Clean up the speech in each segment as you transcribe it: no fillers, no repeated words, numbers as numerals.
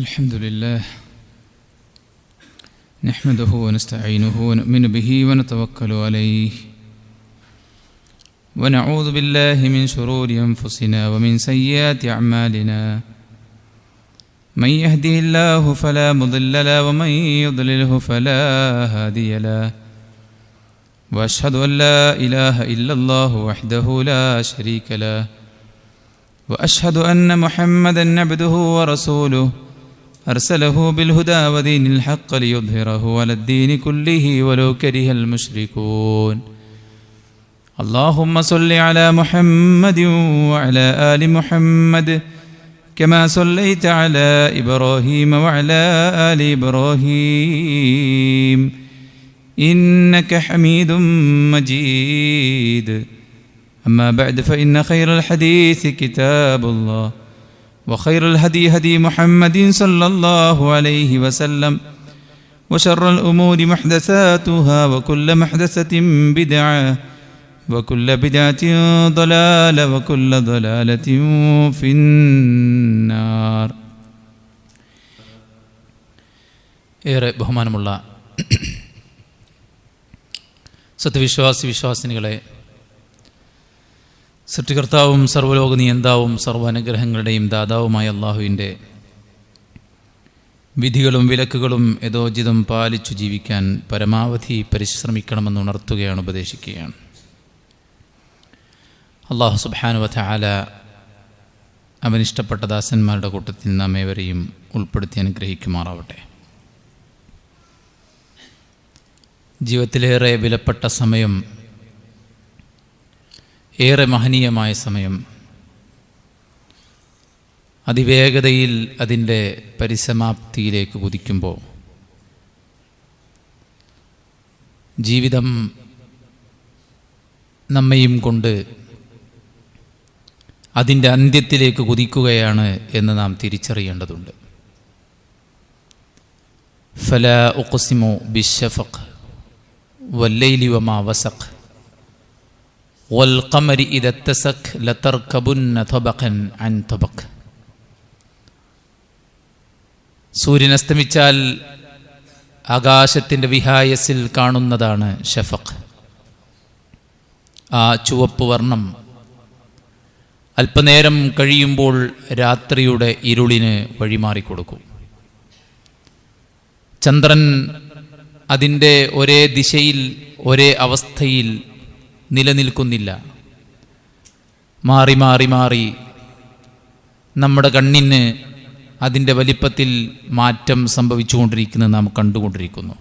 الحمد لله نحمده ونستعينه ونؤمن به ونتوكل عليه ونعوذ بالله من شرور أنفسنا ومن سيئات أعمالنا من يهده الله فلا مضل له ومن يضلله فلا هادي له وأشهد أن لا إله إلا الله وحده لا شريك له وأشهد أن محمدا عبده ورسوله أرسله بالهدى ودين الحق ليظهره على الدين كله ولو كره المشركون اللهم صل على محمد وعلى آل محمد كما صليت على إبراهيم وعلى آل إبراهيم إنك حميد مجيد أما بعد فإن خير الحديث كتاب الله وخير الهدي هدي محمد صلى الله عليه وسلم وشر الأمور محدثاتها وكل محدثة بدعة وكل بدعة ضلالة وكل ضلالة في النار. ഏറെ ബഹുമാനമുള്ള സത്യവിശ്വാസിനികളെ, സൃഷ്ടികർത്താവും സർവ്വലോക നിയന്താവും സർവ്വാനുഗ്രഹങ്ങളുടെയും ദാതാവുമായ അള്ളാഹുവിൻ്റെ വിധികളും വിലക്കുകളും യഥോചിതം പാലിച്ചു ജീവിക്കാൻ പരമാവധി പരിശ്രമിക്കണമെന്ന് ഉണർത്തുകയാണ്, ഉപദേശിക്കുകയാണ്. അള്ളാഹു സുബ്ഹാനഹു വ തആല അവനിഷ്ടപ്പെട്ട ദാസന്മാരുടെ കൂട്ടത്തിൽ നാം ഏവരെയും ഉൾപ്പെടുത്തി അനുഗ്രഹിക്കുമാറാവട്ടെ. ജീവിതത്തിലേറെ വിലപ്പെട്ട സമയം, ഏറെ മഹനീയമായ സമയം, അതിവേഗതയിൽ അതിൻ്റെ പരിസമാപ്തിയിലേക്ക് കുതിക്കുമ്പോൾ ജീവിതം നമ്മയും കൊണ്ട് അതിൻ്റെ അന്ത്യത്തിലേക്ക് കുതിക്കുകയാണ് എന്ന് നാം തിരിച്ചറിയേണ്ടതുണ്ട്. ഫലാ ഉഖ്സിമു ബിശ്ശഫഖ് വല്ലൈലി വമാ വസഖ് വൽഖമരി ഇദ തസഖ് ലതർകബുന്ന തബഖൻ അൻ തബഖ്. സൂര്യൻ അസ്തമിച്ചാൽ ആകാശത്തിൻ്റെ വിഹായസിൽ കാണുന്നതാണ് ഷഫഖ്. ആ ചുവപ്പ് വർണ്ണം അല്പനേരം കഴിയുമ്പോൾ രാത്രിയുടെ ഇരുളിന് വഴിമാറിക്കൊടുക്കും. ചന്ദ്രൻ അതിൻ്റെ ഒരേ ദിശയിൽ ഒരേ അവസ്ഥയിൽ നിലനിൽക്കുന്നില്ല. മാറി മാറി മാറി നമ്മുടെ കണ്ണിന് അതിൻ്റെ വലിപ്പത്തിൽ മാറ്റം സംഭവിച്ചുകൊണ്ടിരിക്കുന്നത് നാം കണ്ടുകൊണ്ടിരിക്കുന്നു.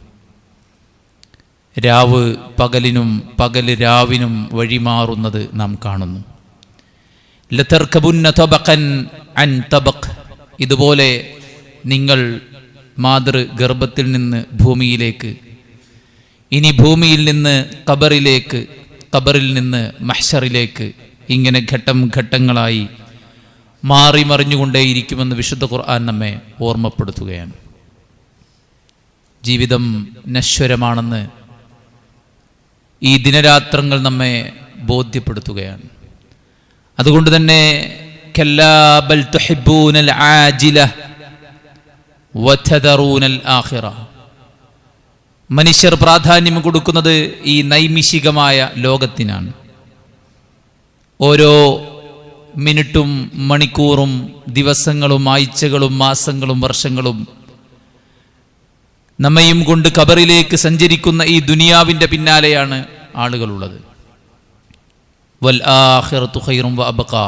രാവ് പകലിനും പകല് രാവിനും വഴിമാറുന്നത് നാം കാണുന്നു. ലതർകബുന്ന തബഖൻ അൻ തബഖ്. ഇതുപോലെ നിങ്ങൾ മാതൃഗർഭത്തിൽ നിന്ന് ഭൂമിയിലേക്ക്, ഇനി ഭൂമിയിൽ നിന്ന് ഖബറിലേക്ക്, ഖബറിൽ നിന്ന് മഹ്ശറിലേക്ക്, ഇങ്ങനെ ഘട്ടം ഘട്ടങ്ങളായി മാറി മറിഞ്ഞുകൊണ്ടേയിരിക്കുമെന്ന് വിശുദ്ധ ഖുർആൻ നമ്മെ ഓർമ്മപ്പെടുത്തുകയാണ്. ജീവിതം നശ്വരമാണെന്ന് ഈ ദിനരാത്രങ്ങൾ നമ്മെ ബോധ്യപ്പെടുത്തുകയാണ്. അതുകൊണ്ട് തന്നെ കല്ലാ ബൽ തുഹിബ്ബൂനൽ ആജില വതദറൂനൽ ആഖിറ. മനുഷ്യർ പ്രാധാന്യം കൊടുക്കുന്നത് ഈ നൈമിഷികമായ ലോകത്തിനാണ്. ഓരോ മിനിറ്റും മണിക്കൂറും ദിവസങ്ങളും ആഴ്ചകളും മാസങ്ങളും വർഷങ്ങളും നമ്മയും കൊണ്ട് ഖബറിലേക്ക് സഞ്ചരിക്കുന്ന ഈ ദുനിയാവിൻ്റെ പിന്നാലെയാണ് ആളുകളുള്ളത്. വൽ ആഖിറതു ഖൈറും വ അബ്ഖാ.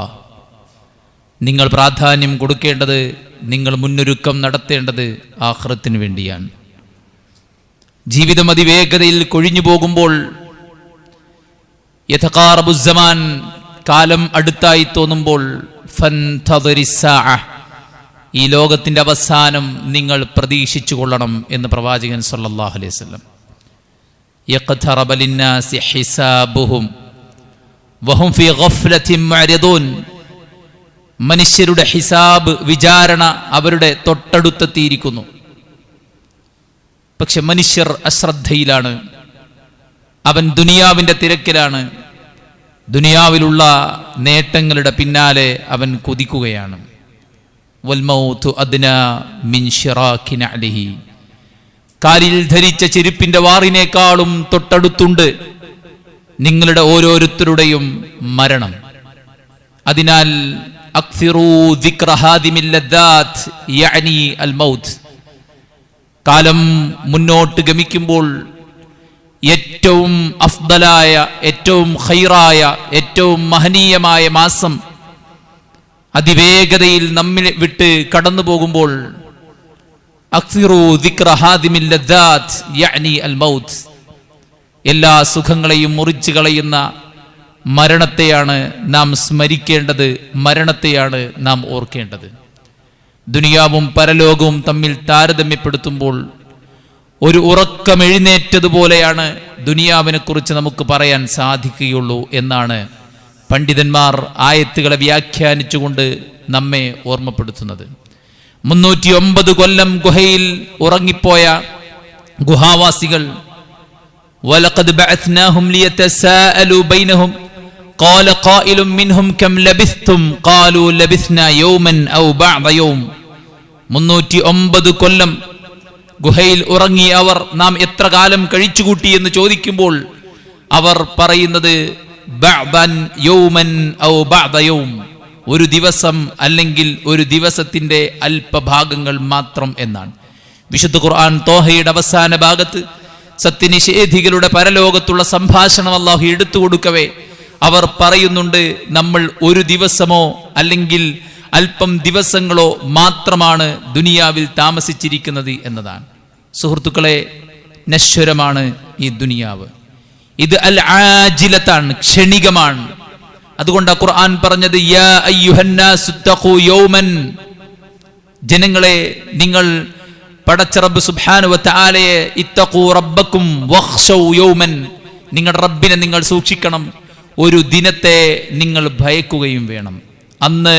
നിങ്ങൾ പ്രാധാന്യം കൊടുക്കേണ്ടത്, നിങ്ങൾ മുന്നൊരുക്കം നടത്തേണ്ടത് ആഖിറത്തിന് വേണ്ടിയാണ്. ജീവിതം അതിവേഗതയിൽ കൊഴിഞ്ഞു പോകുമ്പോൾ യതഖാറബുസ്സമാൻ, കാലം അടുത്തായി തോന്നുമ്പോൾ ഫൻതദിറിസ്സാഅ, ഈ ലോകത്തിൻ്റെ അവസാനം നിങ്ങൾ പ്രതീക്ഷിച്ചു കൊള്ളണം എന്ന് പ്രവാചകൻ സല്ലല്ലാഹു അലൈഹി വസല്ലം. യഖ്തറബ ലിന്നാസി ഹിസാബുഹും വഹും ഫീ ഗഫ്ലത്തിൻ മുഅ്രിദൂൻ. മനുഷ്യരുടെ ഹിസാബ്, വിചാരണ അവരുടെ തൊട്ടടുത്തെത്തിയിരിക്കുന്നു. പക്ഷെ മനുഷ്യർ അശ്രദ്ധയിലാണ്. അവൻ ദുനിയാവിൻ്റെ തിരക്കിലാണ്. ദുനിയാവിലുള്ള നേട്ടങ്ങളുടെ പിന്നാലെ അവൻ കുതിക്കുകയാണ്. വൽമൗതു അദ്നാ മിൻ ശിറാഖി നഅലിഹി. കാലിൽ ധരിച്ച ചെരുപ്പിന്റെ വാറിനേക്കാളും തൊട്ടടുത്തുണ്ട് നിങ്ങളുടെ ഓരോരുത്തരുടെയും മരണം. അതിനാൽ അക്സിറൂ ദിക്റ ഹാദിമിൽ ലദ്ദാത്ത് യഅനി അൽ മൗത്ത്. കാലം മുന്നോട്ട് ഗമിക്കുമ്പോൾ ഏറ്റവും അഫ്ദലായ, ഏറ്റവും ഖൈറായ, ഏറ്റവും മഹനീയമായ മാസം അതിവേഗതയിൽ നമ്മെ വിട്ട് കടന്നു പോകുമ്പോൾ അക്സിറൂ ദിക്റ ഹാദിമിൽ ലദ്ദാത്ത് യഅനി അൽ മൗത്ത്. എല്ലാ സുഖങ്ങളെയും മുറിച്ചു കളയുന്ന മരണത്തെയാണ് നാം സ്മരിക്കേണ്ടത്, മരണത്തെയാണ് നാം ഓർക്കേണ്ടത്. ദുനിയാവും പരലോകവും തമ്മിൽ താരതമ്യപ്പെടുത്തുമ്പോൾ ഒരു ഉറക്കമെഴുന്നേറ്റതുപോലെയാണ് ദുനിയാവിനെ കുറിച്ച് നമുക്ക് പറയാൻ സാധിക്കുകയുള്ളൂ എന്നാണ് പണ്ഡിതന്മാർ ആയത്തുകളെ വ്യാഖ്യാനിച്ചുകൊണ്ട് നമ്മെ ഓർമ്മപ്പെടുത്തുന്നത്. 309 കൊല്ലം ഗുഹയിൽ ഉറങ്ങിപ്പോയ ഗുഹാവാസികൾ വലഖദ് ബഅത്നാഹും ലിയതസാഅലു ബൈനഹും ഖാല ഖായിലും മിൻഹും കം ലബിസ്തും ഖാലു ലബിസ്നാ യൗമൻ ഔ ബഅദ യൗം. 309 കൊല്ലം ഗുഹയിൽ ഉറങ്ങി അവർ നാം എത്ര കാലം കഴിച്ചുകൂട്ടി എന്ന് ചോദിക്കുമ്പോൾ അവർ പറയുന്നത് ബഅദൻ യൗമൻ ഔ ബഅദ യൗം, ഒരു ദിവസം അല്ലെങ്കിൽ ഒരു ദിവസത്തിന്റെ അല്പഭാഗങ്ങൾ മാത്രം എന്നാണ്. വിശുദ്ധ ഖുർആൻ തോഹയുടെ അവസാന ഭാഗത്ത് സത്യനിഷേധികളുടെ പരലോകത്തുള്ള സംഭാഷണം അല്ലാഹു എടുത്തു കൊടുക്കവേ അവർ പറയുന്നുണ്ട്, നമ്മൾ ഒരു ദിവസമോ അല്ലെങ്കിൽ അല്പം ദിവസങ്ങളോ മാത്രമാണ് ദുനിയാവിൽ താമസിച്ചിരിക്കുന്നത് എന്നതാണ്. സുഹൃത്തുക്കളെ, നശ്വരമാണ് ഈ ദുനിയാവ്. ഇത് അൽ ആജിലത്താണ്, ക്ഷണികമാണ്. അതുകൊണ്ട് ഖുർആൻ പറഞ്ഞത് യാ അയ്യുഹന്നാസു തഖൂ യൗമൻ, ജനങ്ങളെ നിങ്ങൾ പടച്ച റബ്ബ് സുബ്ഹാനഹു വ തആലയെ ഇത്തഖൂ റബ്ബക്കും വഖ്ശൗ യൗമൻ, നിങ്ങളുടെ റബ്ബിനെ നിങ്ങൾ സൂക്ഷിക്കണം, ഒരു ദിനത്തെ നിങ്ങൾ ഭയക്കുകയും വേണം. അന്ന്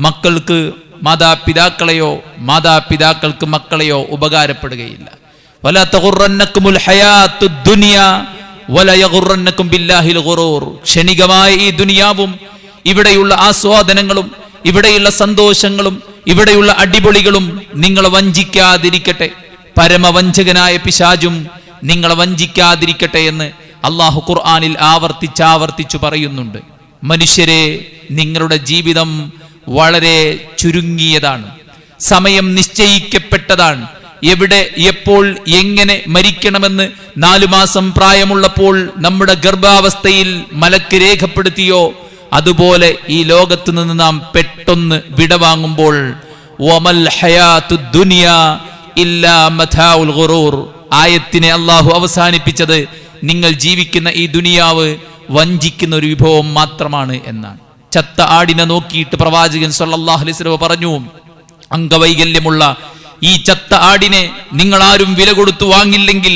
മക്കൾക്ക് മാതാപിതാക്കളെയോ മാതാപിതാക്കൾക്ക് മക്കളെയോ ഉപകാരപ്പെടുകയില്ല. വലാ തഗുറന്നകുമുൽ ഹയാത്തുദ് ദുനിയാ വലാ യഗുറന്നകും ബില്ലാഹിൽ ഗുറൂർ. ക്ഷണികമായ ഈ ദുനിയാവും ഇവിടെയുള്ള ആസ്വാദനങ്ങളും ഇവിടെയുള്ള സന്തോഷങ്ങളും ഇവിടെയുള്ള അടിപൊളികളും നിങ്ങളെ വഞ്ചിക്കാതിരിക്കട്ടെ, പരമവഞ്ചകനായ പിശാചും നിങ്ങളെ വഞ്ചിക്കാതിരിക്കട്ടെ എന്ന് അല്ലാഹു ഖുർആനിൽ ആവർത്തിച്ചാവർത്തിച്ചു പറയുന്നുണ്ട്. മനുഷ്യരെ, നിങ്ങളുടെ ജീവിതം വളരെ ചുരുങ്ങിയതാണ്, സമയം നിശ്ചയിക്കപ്പെട്ടതാണ്. എവിടെ എപ്പോൾ എങ്ങനെ മരിക്കണമെന്ന് 4 മാസം പ്രായമുള്ളപ്പോൾ നമ്മുടെ ഗർഭാവസ്ഥയിൽ മലക്ക് രേഖപ്പെടുത്തിയോ അതുപോലെ ഈ ലോകത്ത് നിന്ന് നാം പെട്ടെന്ന് വിടവാങ്ങുമ്പോൾ വമൽ ഹയാത്തുദ് ദുനിയാ ഇല്ലാ മതാഉൽ ഗുറൂർ, ആയത്തിനെ അല്ലാഹു അവസാനിപ്പിച്ചത് നിങ്ങൾ ജീവിക്കുന്ന ഈ ദുനിയാവ് വഞ്ചിക്കുന്ന ഒരു വിഭവം മാത്രമാണ് എന്നാണ്. ചത്ത ആടിനെ നോക്കിയിട്ട് പ്രവാചകൻ സല്ലല്ലാഹു അലൈഹി വസല്ലം പറഞ്ഞു, അംഗവൈകല്യമുള്ള ഈ ചത്ത ആടിനെ നിങ്ങൾ ആരും വില കൊടുത്തു വാങ്ങില്ലെങ്കിൽ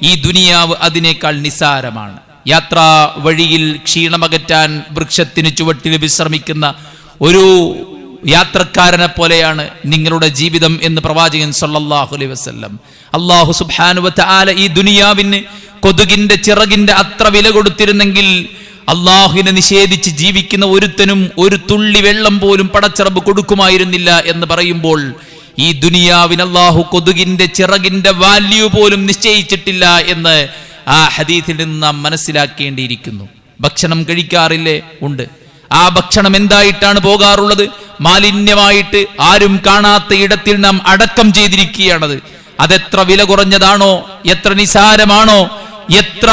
ഈ ദുനിയാവ് അതിനേക്കാൾ നിസാരമാണ്. യാത്രാ വഴിയിൽ ക്ഷീണമകറ്റാൻ വൃക്ഷത്തിന് ചുവട്ടിൽ വിശ്രമിക്കുന്ന ഒരു യാത്രക്കാരനെ പോലെയാണ് നിങ്ങളുടെ ജീവിതം എന്ന് പ്രവാചകൻ സല്ലല്ലാഹു അലൈഹി വസല്ലം. അല്ലാഹു സുബ്ഹാനഹു വ തആല ഈ ദുനിയാവിന് കൊതുകിന്റെ ചിറകിന്റെ അത്ര വില കൊടുത്തിരുന്നെങ്കിൽ അള്ളാഹുവിനെ നിഷേധിച്ച് ജീവിക്കുന്ന ഒരുത്തനും ഒരു തുള്ളി വെള്ളം പോലും പടച്ചിറബ് കൊടുക്കുമായിരുന്നില്ല എന്ന് പറയുമ്പോൾ ഈ ദുനിയാവിന് അള്ളാഹു കൊതുകിന്റെ ചിറകിന്റെ വാല്യൂ പോലും നിശ്ചയിച്ചിട്ടില്ല എന്ന് ആ ഹദീസിൽ നിന്ന് നാം മനസ്സിലാക്കേണ്ടിയിരിക്കുന്നു. ഭക്ഷണം കഴിക്കാറില്ലേ? ഉണ്ട്. ആ ഭക്ഷണം എന്തായിട്ടാണ് പോകാറുള്ളത്? മാലിന്യമായിട്ട് ആരും കാണാത്ത ഇടത്തിൽ നാം അടക്കം ചെയ്തിരിക്കുകയാണത്. അതെത്ര വില കുറഞ്ഞതാണോ, എത്ര നിസാരമാണോ, എത്ര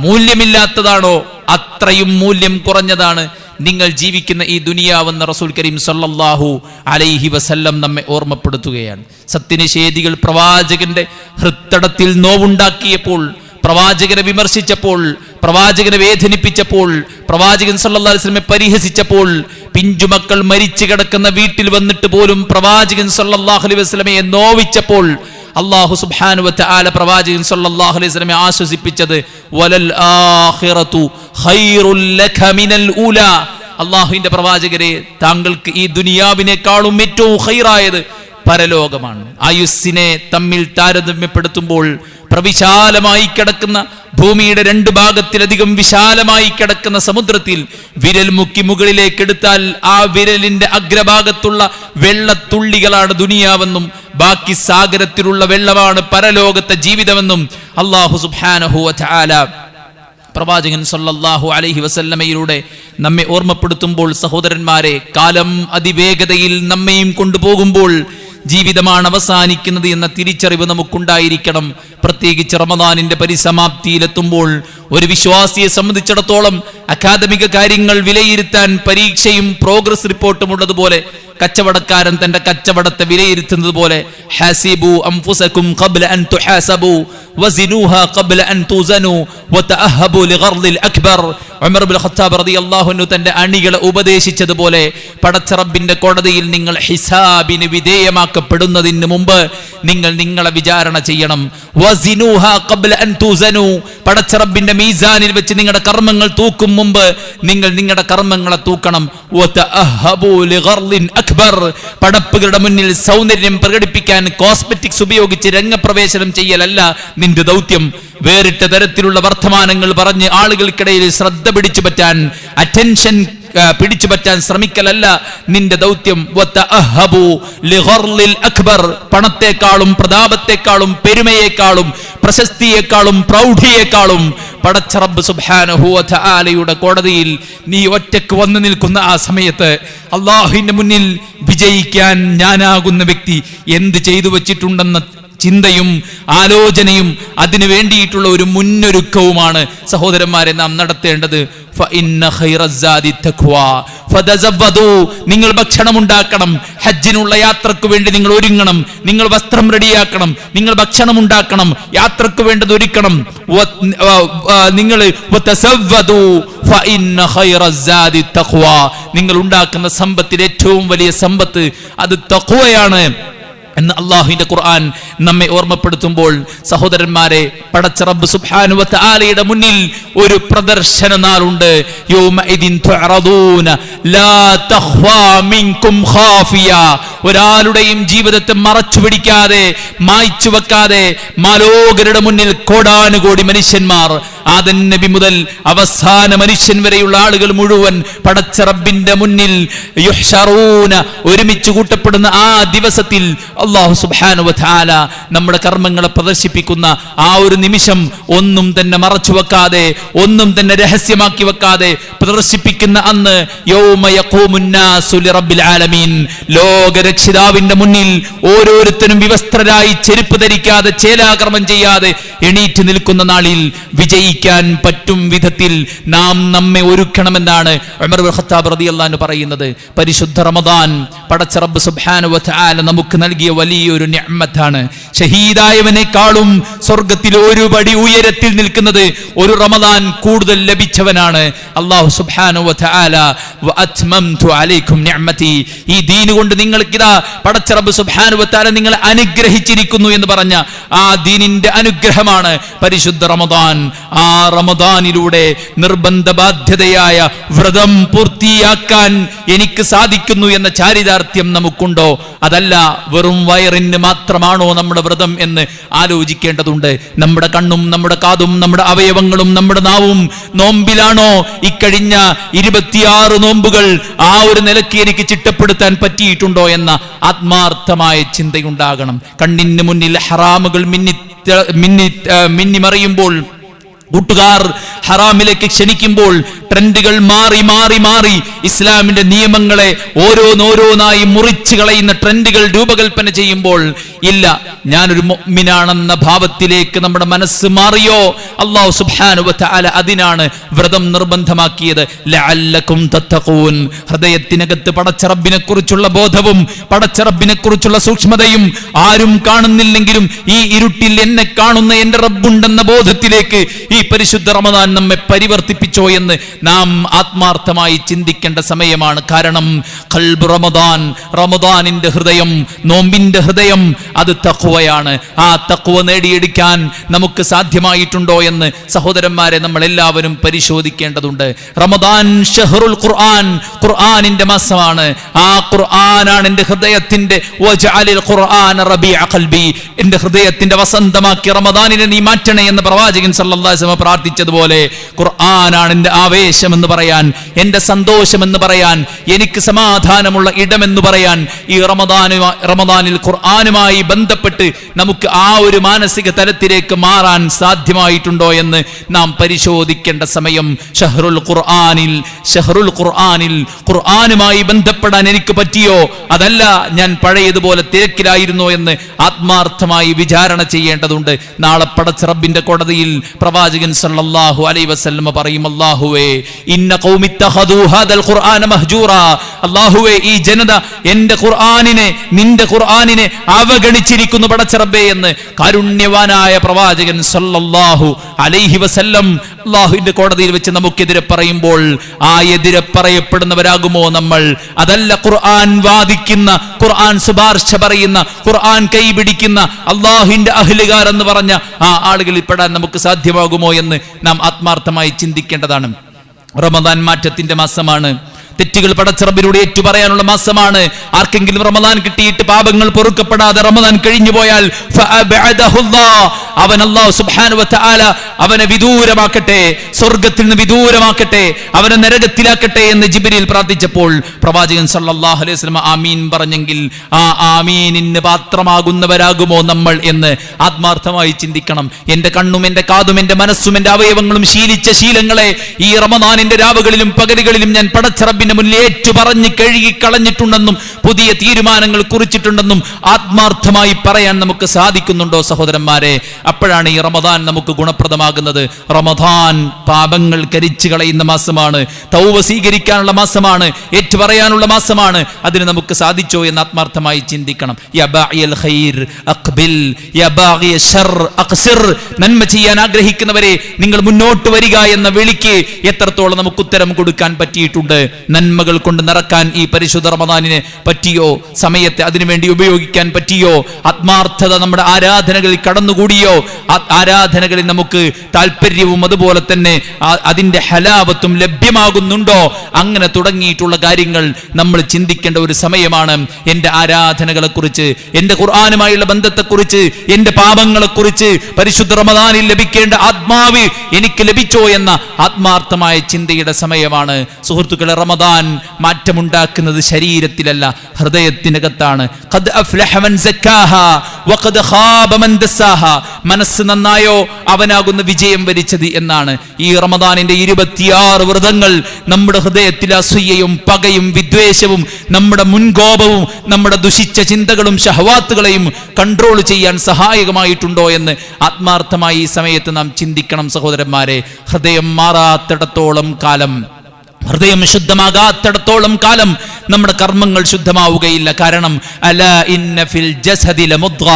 മൂല്യമില്ലാത്തതാണോ അത്രയും മൂല്യം കുറഞ്ഞതാണ് നിങ്ങൾ ജീവിക്കുന്ന ഈ ദുനിയാവെന്ന റസൂൽ കരീം സല്ലല്ലാഹു അലൈഹി വസല്ലം നമ്മെ ഓർമ്മപ്പെടുത്തുകയാണ്. സത്യനിഷേധികൾ പ്രവാചകന്റെ ഹൃത്തടത്തിൽ നോവുണ്ടാക്കിയപ്പോൾ, പ്രവാചകനെ വിമർശിച്ചപ്പോൾ, പ്രവാചകനെ വേദനിപ്പിച്ചപ്പോൾ, പ്രവാചകൻ സല്ലല്ലാഹു അലൈഹി വസല്ലമയെ പരിഹസിച്ചപ്പോൾ, പിഞ്ചുമക്കൾ മരിച്ചു കിടക്കുന്ന വീട്ടിൽ വന്നിട്ട് പോലും പ്രവാചകൻ സല്ലല്ലാഹു അലൈഹി വസല്ലമയെ നോവിച്ചപ്പോൾ അല്ലാഹു സുബ്ഹാനഹു വ തആല പ്രവാചകൻ സല്ലല്ലാഹു അലൈഹി വസല്ലമയെ ആശ്വസിപ്പിച്ചത് വലൽ ആഖിറതു ഖൈറുൽ ലക മിനൽ ഊലാ, അല്ലാഹുവിന്റെ പ്രവാചകരെ, താങ്കൾക്ക് ഈ ദുനിയാവിനേക്കാളും ഏറ്റവും ഖൈറായത് പരലോകമാണ്. ആയുസ്സിനെ തമ്മിൽ താരതമ്യപ്പെടുത്തുമ്പോൾ പ്രവിശാലമായി കിടക്കുന്ന ഭൂമിയുടെ 2 ഭാഗത്തിലധികം വിശാലമായി കിടക്കുന്ന സമുദ്രത്തിൽ വിരൽ മുക്കി മുകളിലേക്ക് എടുത്താൽ ആ വിരലിന്റെ അഗ്രഭാഗത്തുള്ള വെള്ളത്തുള്ളികളാണ് ദുനിയാവെന്നും ബാക്കി സാഗരത്തിലുള്ള വെള്ളമാണ് പരലോകത്തെ ജീവിതമെന്നും അല്ലാഹു സുബ്ഹാനഹു വ തആല പ്രവാചകൻ സല്ലല്ലാഹു അലൈഹി വസല്ലമയിലൂടെ നമ്മെ ഓർമ്മപ്പെടുത്തുമ്പോൾ, സഹോദരന്മാരെ, കാലം അതിവേഗതയിൽ നമ്മയും കൊണ്ടുപോകുമ്പോൾ ജീവിതമാണ് അവസാനിക്കുന്നത് എന്ന തിരിച്ചറിവ് നമുക്കുണ്ടായിരിക്കണം. പ്രത്യേകിച്ച് റമദാനിന്റെ പരിസമാപ്തിയിലെത്തുമ്പോൾ ഒരു വിശ്വാസിയെ സംബന്ധിച്ചിടത്തോളം അക്കാദമിക കാര്യങ്ങൾ വിലയിരുത്താൻ പരീക്ഷയും പ്രോഗ്രസ് റിപ്പോർട്ടും ഉള്ളതുപോലെ കച്ചവടക്കാരൻ തന്റെ കച്ചവടത്തെ വിലയിരുത്തുന്നത് പോലെ ഹസിബു അൻഫുസകും ഖബ്ല അൻ തുഹാസബു വസിനുഹാ ഖബ്ല അൻ തുസനു വതഅഹബു ലിഗർദിൽ അക്ബർ. ഉമർ ഇബ്നു ഖത്താബ് റളിയല്ലാഹു അൻഹു തന്റെ അണികളെ ഉപദേശിച്ചതുപോലെ പടച്ച റബ്ബിന്റെ കോടതിയിൽ നിങ്ങൾ ഹിസാബിന് വിധേയമാക്കപ്പെടുന്നതിന് മുമ്പ് നിങ്ങൾ നിങ്ങളെ വിചാരണ ചെയ്യണം. വസിനുഹാ ഖബ്ല അൻ തുസനു, പടച്ച റബ്ബിന്റെ മീസാനിൽ വെച്ച് നിങ്ങളുടെ കർമ്മങ്ങൾ തൂക്കും മുമ്പ് നിങ്ങൾ നിങ്ങളുടെ കർമ്മങ്ങളെ തൂക്കണം. വതഅഹബു ലിഗർദിൻ അക്ബർ, പടപ്പുകളുടെ മുന്നിൽ സൗന്ദര്യം പ്രകടിപ്പിക്കാൻ കോസ്മെറ്റിക്സ് ഉപയോഗിച്ച് രംഗപ്രവേശനം ചെയ്യലല്ല നിന്റെ ദൗത്യം. വേറിട്ട തരത്തിലുള്ള വർത്തമാനങ്ങൾ പറഞ്ഞ് ആളുകൾക്കിടയിൽ ശ്രദ്ധ പിടിച്ചു പറ്റാൻ, അറ്റൻഷൻ പിടിച്ചു പറ്റാൻ ശ്രമിക്കലല്ല നിന്റെ ദൗത്യം. വതഅഹബു ലിഗർദിൽ അക്ബർ, പണത്തെക്കാളും പ്രതാപത്തെക്കാളും പെരുമയേക്കാളും പ്രശസ്തിയേക്കാളും പ്രൗഢിയേക്കാളും പടച്ച റബ്ബ് സുബ്ഹാനഹു വ തആലയുടെ കോടതിയിൽ നീ ഒറ്റക്ക് വന്നു നിൽക്കുന്ന ആ സമയത്ത് അല്ലാഹുവിന്റെ മുന്നിൽ വിജയിക്കാൻ ഞാനാകുന്ന വ്യക്തി എന്ത് ചെയ്തു വച്ചിട്ടുണ്ടെന്ന ചിന്തയും ആലോചനയും അതിനു വേണ്ടിയിട്ടുള്ള ഒരു മുന്നൊരുക്കവുമാണ് സഹോദരന്മാരെ നാം നടത്തേണ്ടത്. നിങ്ങൾ ഭക്ഷണം ഉണ്ടാക്കണം, ഹജ്ജിനുള്ള യാത്രക്ക് വേണ്ടി നിങ്ങൾ ഒരുങ്ങണം, നിങ്ങൾ വസ്ത്രം റെഡിയാക്കണം, നിങ്ങൾ ഭക്ഷണം ഉണ്ടാക്കണം, യാത്രക്ക് വേണ്ടത് ഒരുക്കണം. നിങ്ങൾ ഉണ്ടാക്കുന്ന സമ്പത്തിൽ ഏറ്റവും വലിയ സമ്പത്ത് അത് തഖ്വയാണ് എന്ന് അല്ലാഹുവിന്റെ ഖുർആൻ നമ്മെ ഓർമ്മപ്പെടുത്തുമ്പോൾ, സഹോദരന്മാരെ, പടച്ച റബ്ബ് സുബ്ഹാനഹു വ തആലയുടെ മുന്നിൽ ഒരു പ്രദർശന നാളുണ്ട്. യൗമഇദിൻ തുഅറദൂന ലാ തഖ്ഫാ മിൻകും ഖാഫിയ, ഒരാളുടെയും ജീവിതത്തെ മറച്ചു പിടിക്കാതെ മായ്ച്ചു വെക്കാതെ മാലോകരുടെ മുന്നിൽ കോടാനുകോടി മനുഷ്യന്മാർ, ആദം നബി മുതൽ അവസാന മനുഷ്യൻ വരെയുള്ള ആളുകൾ മുഴുവൻ പടച്ച റബ്ബിന്റെ മുന്നിൽ യുഹ്ശറൂന, ഒരുമിച്ച് കൂട്ടപ്പെടുന്ന ആ ദിവസത്തിൽ അല്ലാഹു സുബ്ഹാനഹു വ തആല നമ്മുടെ കർമ്മങ്ങളെ പ്രദർശിപ്പിക്കുന്ന ആ ഒരു നിമിഷം ഒന്നും തന്നെ മറച്ചു വെക്കാതെ, ഒന്നും തന്നെ രഹസ്യമാക്കി വെക്കാതെ പ്രദർശിപ്പിക്കുന്ന അന്ന് യൗമ യഖൂമുന്നാസു ലിറബ്ബിൽ ആലമീൻ, ലോകരക്ഷിതാവിന്റെ മുന്നിൽ ഓരോരുത്തരും വിവസ്ത്രരായി ചെരുപ്പ് ധരിക്കാതെ ചേലാകർമ്മം ചെയ്യാതെ എണീറ്റ് നിൽക്കുന്ന നാളിൽ വിജയിക്കാൻ പറ്റും വിധത്തിൽ നാം നമ്മെ ഒരുക്കണമെന്നാണ് ഉമർ ഇബ്നു ഖത്താബ് റളിയല്ലാഹു അൻഹു പറയുന്നത്. പരിശുദ്ധ റമദാൻ പടച്ച റബ്ബ് സുബ്ഹാനഹു വ തആല നമുക്ക് നൽകിയ വലിയൊരു നിഅമത്താണ്. ഷഹീദായവനേക്കാളും സ്വർഗ്ഗത്തിൽ ഒരു പടി ഉയരത്തിൽ നിൽക്കുന്നത് ഒരു റമദാൻ കൂടുതൽ ലഭിച്ചവനാണ്. അല്ലാഹു സുബ്ഹാനഹു വ തആല വഅത്മംതു അലൈക്കും നിഅമതി, ഈ ദീൻ കൊണ്ട് നിങ്ങൾക്കിതാ പടച്ച റബ്ബ് സുബ്ഹാനഹു വ തആല നിങ്ങളെ അനുഗ്രഹിച്ചിരിക്കുന്നു എന്ന് പറഞ്ഞ ആ ദീനിന്റെ അനുഗ്രഹമാണ് പരിശുദ്ധ റമദാൻ. ആ റമദാനിലൂടെ നിർബന്ധ ബാധ്യതയായ വ്രതം പൂർത്തിയാക്കാൻ എനിക്ക് സാധിക്കുന്നു എന്ന ചാരിതാർത്ഥ്യം നമുക്കുണ്ടോ? അതല്ല, വെറും വയറിന് മാത്രമാണോ നമ്മുടെ വ്രതം എന്ന് ആലോചിക്കേണ്ടതുണ്ട്. നമ്മുടെ കണ്ണും നമ്മുടെ കാതും നമ്മുടെ അവയവങ്ങളും നമ്മുടെ നാവും നോമ്പിലാണോ? ഇക്കഴിഞ്ഞ 26 നോമ്പുകൾ ആ ഒരു നിലയ്ക്ക് എനിക്ക് ചിട്ടപ്പെടുത്താൻ പറ്റിയിട്ടുണ്ടോ എന്ന ആത്മാർത്ഥമായ ചിന്തയുണ്ടാകണം. കണ്ണിന് മുന്നിൽ ഹറാമുകൾ മിന്നി മറിയുമ്പോൾ, കൂട്ടുകാർ ഹറാമിലേക്ക് ക്ഷണിക്കുമ്പോൾ, ട്രെൻഡുകൾ മാറി മാറി മാറി ഇസ്ലാമിന്റെ നിയമങ്ങളെ ഓരോന്നോരോന്നായി മുറിച്ചു കളയുന്ന ട്രെൻഡുകൾ രൂപകൽപ്പന ചെയ്യുമ്പോൾ, ഇല്ല, ഞാനൊരു മുഅ്മിനാണെന്ന ഭാവത്തിലേക്ക് നമ്മുടെ മനസ്സ് മാറിയോ? അല്ലാഹു സുബ്ഹാനഹു വ തആല അതിനാണ് വ്രതം നിർബന്ധമാക്കിയത്. ലഅല്ലകും തത്തഖൂൻ, ഹൃദയത്തിനകത്ത് പടച്ച റബ്ബിനെ കുറിച്ചുള്ള ബോധവും പടച്ച റബ്ബിനെ കുറിച്ചുള്ള സൂക്ഷ്മതയും ആരും കാണുന്നില്ലെങ്കിലും ഈ ഇരുട്ടിൽ എന്നെ കാണുന്ന എന്റെ റബ്ബുണ്ടെന്ന ബോധത്തിലേക്ക് ഈ പരിശുദ്ധ റമദാൻ നമ്മെ പരിവർത്തിപ്പിച്ചോ എന്ന് നാം ആത്മാർത്ഥമായി ചിന്തിക്കേണ്ട സമയമാണ്. കാരണം ഖൽബ് റമദാനിന്റെ ഹൃദയം, നോമ്പിന്റെ ഹൃദയം, അത് തഖ്വയാണ്. ആ തഖ്വ നേടിയെടുക്കാൻ നമുക്ക് സാധ്യമായിട്ടുണ്ടോ എന്ന് സഹോദരന്മാരെ നമ്മൾ എല്ലാവരും പരിശോധിക്കേണ്ടതുണ്ട്. റമദാൻ ഷഹ്റുൽ ഖുർആൻ, ഖുർആനിന്റെ മാസമാണ്. ആ ഖുർആനാണ് എൻ്റെ ഹൃദയത്തിന്റെ വജഅലിൽ ഖുർആന റബീഅ ഖൽബി, എൻ്റെ ഹൃദയത്തിന്റെ വസന്തമാക്കി റമദാനിനെ നീ മാറ്റണേ എന്ന് പ്രവാചകൻ സല്ലല്ലാഹു അലൈഹി വസല്ലം പ്രാർത്ഥിച്ചതുപോലെ ഖുർആനാണ് എൻ്റെ ആവേശം എന്ന് പറയാൻ, എൻ്റെ സന്തോഷം എന്ന് പറയാൻ, എനിക്ക് സമാധാനമുള്ള ഇടമെന്ന് പറയാൻ ഈ റമദാനിൽ ഖുർആനുമായി ബന്ധപ്പെട്ട് നമുക്ക് ആ ഒരു മാനസിക തലത്തിലേക്ക് മാറാൻ സാധ്യമായിട്ടുണ്ടോ എന്ന് നാം പരിശോധിക്കേണ്ട സമയം. ഷഹ്റുൽ ഖുർആനിൽ ഖുർആനുമായി ബന്ധപ്പെടാൻ എനിക്ക് പറ്റിയോ, അതല്ല ഞാൻ പഴയതുപോലെ തിരക്കിലായിരുന്നോ എന്ന് ആത്മാർത്ഥമായി വിചാരണ ചെയ്യേണ്ടതുണ്ട്. നാളെ പടച്ച റബ്ബിന്റെ കോടതിയിൽ പ്രവാചകൻ സല്ലല്ലാഹു അലൈഹി വസല്ലം പറയും, അല്ലാഹുവേ ഇന്ന ഖൗമി ഇത്തഖദൂ ഹാദൽ ഖുർആന മഹ്ജൂറാ, അല്ലാഹുവേ ഈ ജനത എൻ്റെ ഖുർആനിനെ, നിന്റെ ഖുർആനിനെ അവഗണിച്ചിരിക്കുന്നു പടച്ച റബ്ബേ എന്ന് കാരുണ്യവാനായ പ്രവാചകൻ സല്ലല്ലാഹു അലൈഹി വസല്ലം അല്ലാഹുവിന്റെ കോടതിയിൽ വെച്ച് നമുക്കെതിരെ പറയുമ്പോൾ ആ എതിരെ പറയപ്പെടുന്നവരാകുമോ നമ്മൾ? അതല്ല ഖുർആൻ വാദിക്കുന്ന, ഖുർആൻ ശുപാർശ പറയുന്ന, ഖുർആൻ കൈപിടിക്കുന്ന അല്ലാഹുവിന്റെ അഹ്ലുകാർ എന്ന് പറഞ്ഞ ആ ആളുകളിൽ പെടാൻ നമുക്ക് സാധ്യമാകുമോ എന്ന് നാം ആത്മാർത്ഥമായി ചിന്തിക്കേണ്ടതാണ്. റമദാൻ മാറ്റത്തിന്റെ മാസമാണ്. തെറ്റുകൾ പടച്ചറബിലൂടെ ഏറ്റുപറയാനുള്ള മാസമാണ്. ആർക്കെങ്കിലും റമദാൻ കിട്ടിയിട്ട് പാപങ്ങൾ പൊറുക്കപ്പെടാതെ റമദാൻ കഴിഞ്ഞു പോയാൽ അവൻ അല്ലാഹു സുബ്ഹാനഹു വ തആല അവനെ വിദൂരമാക്കട്ടെ, സ്വർഗ്ഗത്തിൽ നിന്ന് വിദൂരമാക്കട്ടെ, അവനെ നരകത്തിലാക്കട്ടെ എന്ന് ജിബ്രീൽ പ്രാർത്ഥിച്ചപ്പോൾ പ്രവാചകൻ സല്ലല്ലാഹു അലൈഹി വസല്ലം ആമീൻ പറഞ്ഞെങ്കിൽ ആ ആമീനിന് പാത്രമാകുന്നവരാകുമോ നമ്മൾ എന്ന് ആത്മാർത്ഥമായി ചിന്തിക്കണം. എൻ്റെ കണ്ണും എൻ്റെ കാതും എൻ്റെ മനസ്സും എൻ്റെ അവയവങ്ങളും ശീലിച്ച ശീലങ്ങളെ ഈ റമദാനിന്റെ രാവുകളിലും പകലുകളിലും ഞാൻ പടച്ചറബിന്റെ മുന്നിൽ ഏറ്റുപറഞ്ഞ് കഴുകി കളഞ്ഞിട്ടുണ്ടെന്നും പുതിയ തീരുമാനങ്ങൾ കുറിച്ചിട്ടുണ്ടെന്നും ആത്മാർത്ഥമായി പറയാൻ നമുക്ക് സാധിക്കുന്നുണ്ടോ സഹോദരന്മാരെ? അപ്പോഴാണ് ഈ റമദാൻ നമുക്ക് ഗുണപ്രദമാകുന്നത്. റമദാൻ പാപങ്ങൾ കരിച്ചു കളയുന്ന മാസമാണ്, തൗബ സ്വീകരിക്കാനുള്ള മാസമാണ്, ഏറ്റുപറയാനുള്ള മാസമാണ്. അതിന് നമുക്ക് സാധിച്ചോ എന്ന് ആത്മാർത്ഥമായി ചിന്തിക്കണം. യാ ബാഇയൽ ഖൈർ അഖ്ബിൽ, യാ ബാഗിയ ശർ അഖ്സിർ, നന്മ ചെയ്യാൻ ആഗ്രഹിക്കുന്നവരെ നിങ്ങൾ മുന്നോട്ട് വരിക എന്ന വിളിക്ക് എത്രത്തോളം നമുക്ക് ഉത്തരം കൊടുക്കാൻ പറ്റിയിട്ടുണ്ട്? നന്മകൾ കൊണ്ട് നിറക്കാൻ ഈ പരിശുദ്ധ റമദാനിനെ പറ്റിയോ? സമയത്തെ അതിനുവേണ്ടി ഉപയോഗിക്കാൻ പറ്റിയോ? ആത്മാർത്ഥത നമ്മുടെ ആരാധനകളിൽ കടന്നുകൂടിയോ? ആരാധനകളിൽ നമുക്ക് താല്പര്യവും അതുപോലെ തന്നെ അതിന്റെ ഹലാവത്തും ലഭ്യമാകുന്നുണ്ടോ? അങ്ങനെ തുടങ്ങിയിട്ടുള്ള കാര്യങ്ങൾ നമ്മൾ ചിന്തിക്കേണ്ട ഒരു സമയമാണ്. എൻ്റെ ആരാധനകളെ കുറിച്ച്, എൻ്റെ ഖുർആനുമായുള്ള ബന്ധത്തെക്കുറിച്ച്, എൻ്റെ പാപങ്ങളെക്കുറിച്ച് പരിശുദ്ധ റമദാനിൽ ലഭിക്കേണ്ട ആത്മാവ് എനിക്ക് ലഭിച്ചോ എന്ന ആത്മാർത്ഥമായ ചിന്തയുടെ സമയമാണ്. സുഹൃത്തുക്കളെ, റമദാൻ മാറ്റമുണ്ടാക്കുന്നത് ശരീരത്തിലല്ല, ഹൃദയത്തിനകത്താണ്. ഖദ് അഫ്ലഹ മൻ സക്കാഹാ വഖദ് ഖാബ മൻ ദസ്സാഹാ. മനസ്സ് നന്നായോ അവനാകുന്ന വിജയം വരിച്ചത് എന്നാണ്. ഈ റമദാനിന്റെ 26 വ്രതങ്ങൾ നമ്മുടെ ഹൃദയത്തിൽ അസൂയയും പകയും വിദ്വേഷവും നമ്മുടെ മുൻകോപവും നമ്മുടെ ദുഷിച്ച ചിന്തകളും ശഹവാത്തുകളെയും കൺട്രോൾ ചെയ്യാൻ സഹായകമായിട്ടുണ്ടോ എന്ന് ആത്മാർത്ഥമായി ഈ സമയത്ത് നാം ചിന്തിക്കണം സഹോദരന്മാരെ. ഹൃദയം മാറാത്തിടത്തോളം കാലം, ഹൃദയം ശുദ്ധമാകാത്തിടത്തോളം കാലം നമ്മുടെ കർമ്മങ്ങൾ ശുദ്ധമാവുകയില്ല. കാരണം അലാ ഇന്ന ഫിൽ ജസദി ലമുദ്ഗ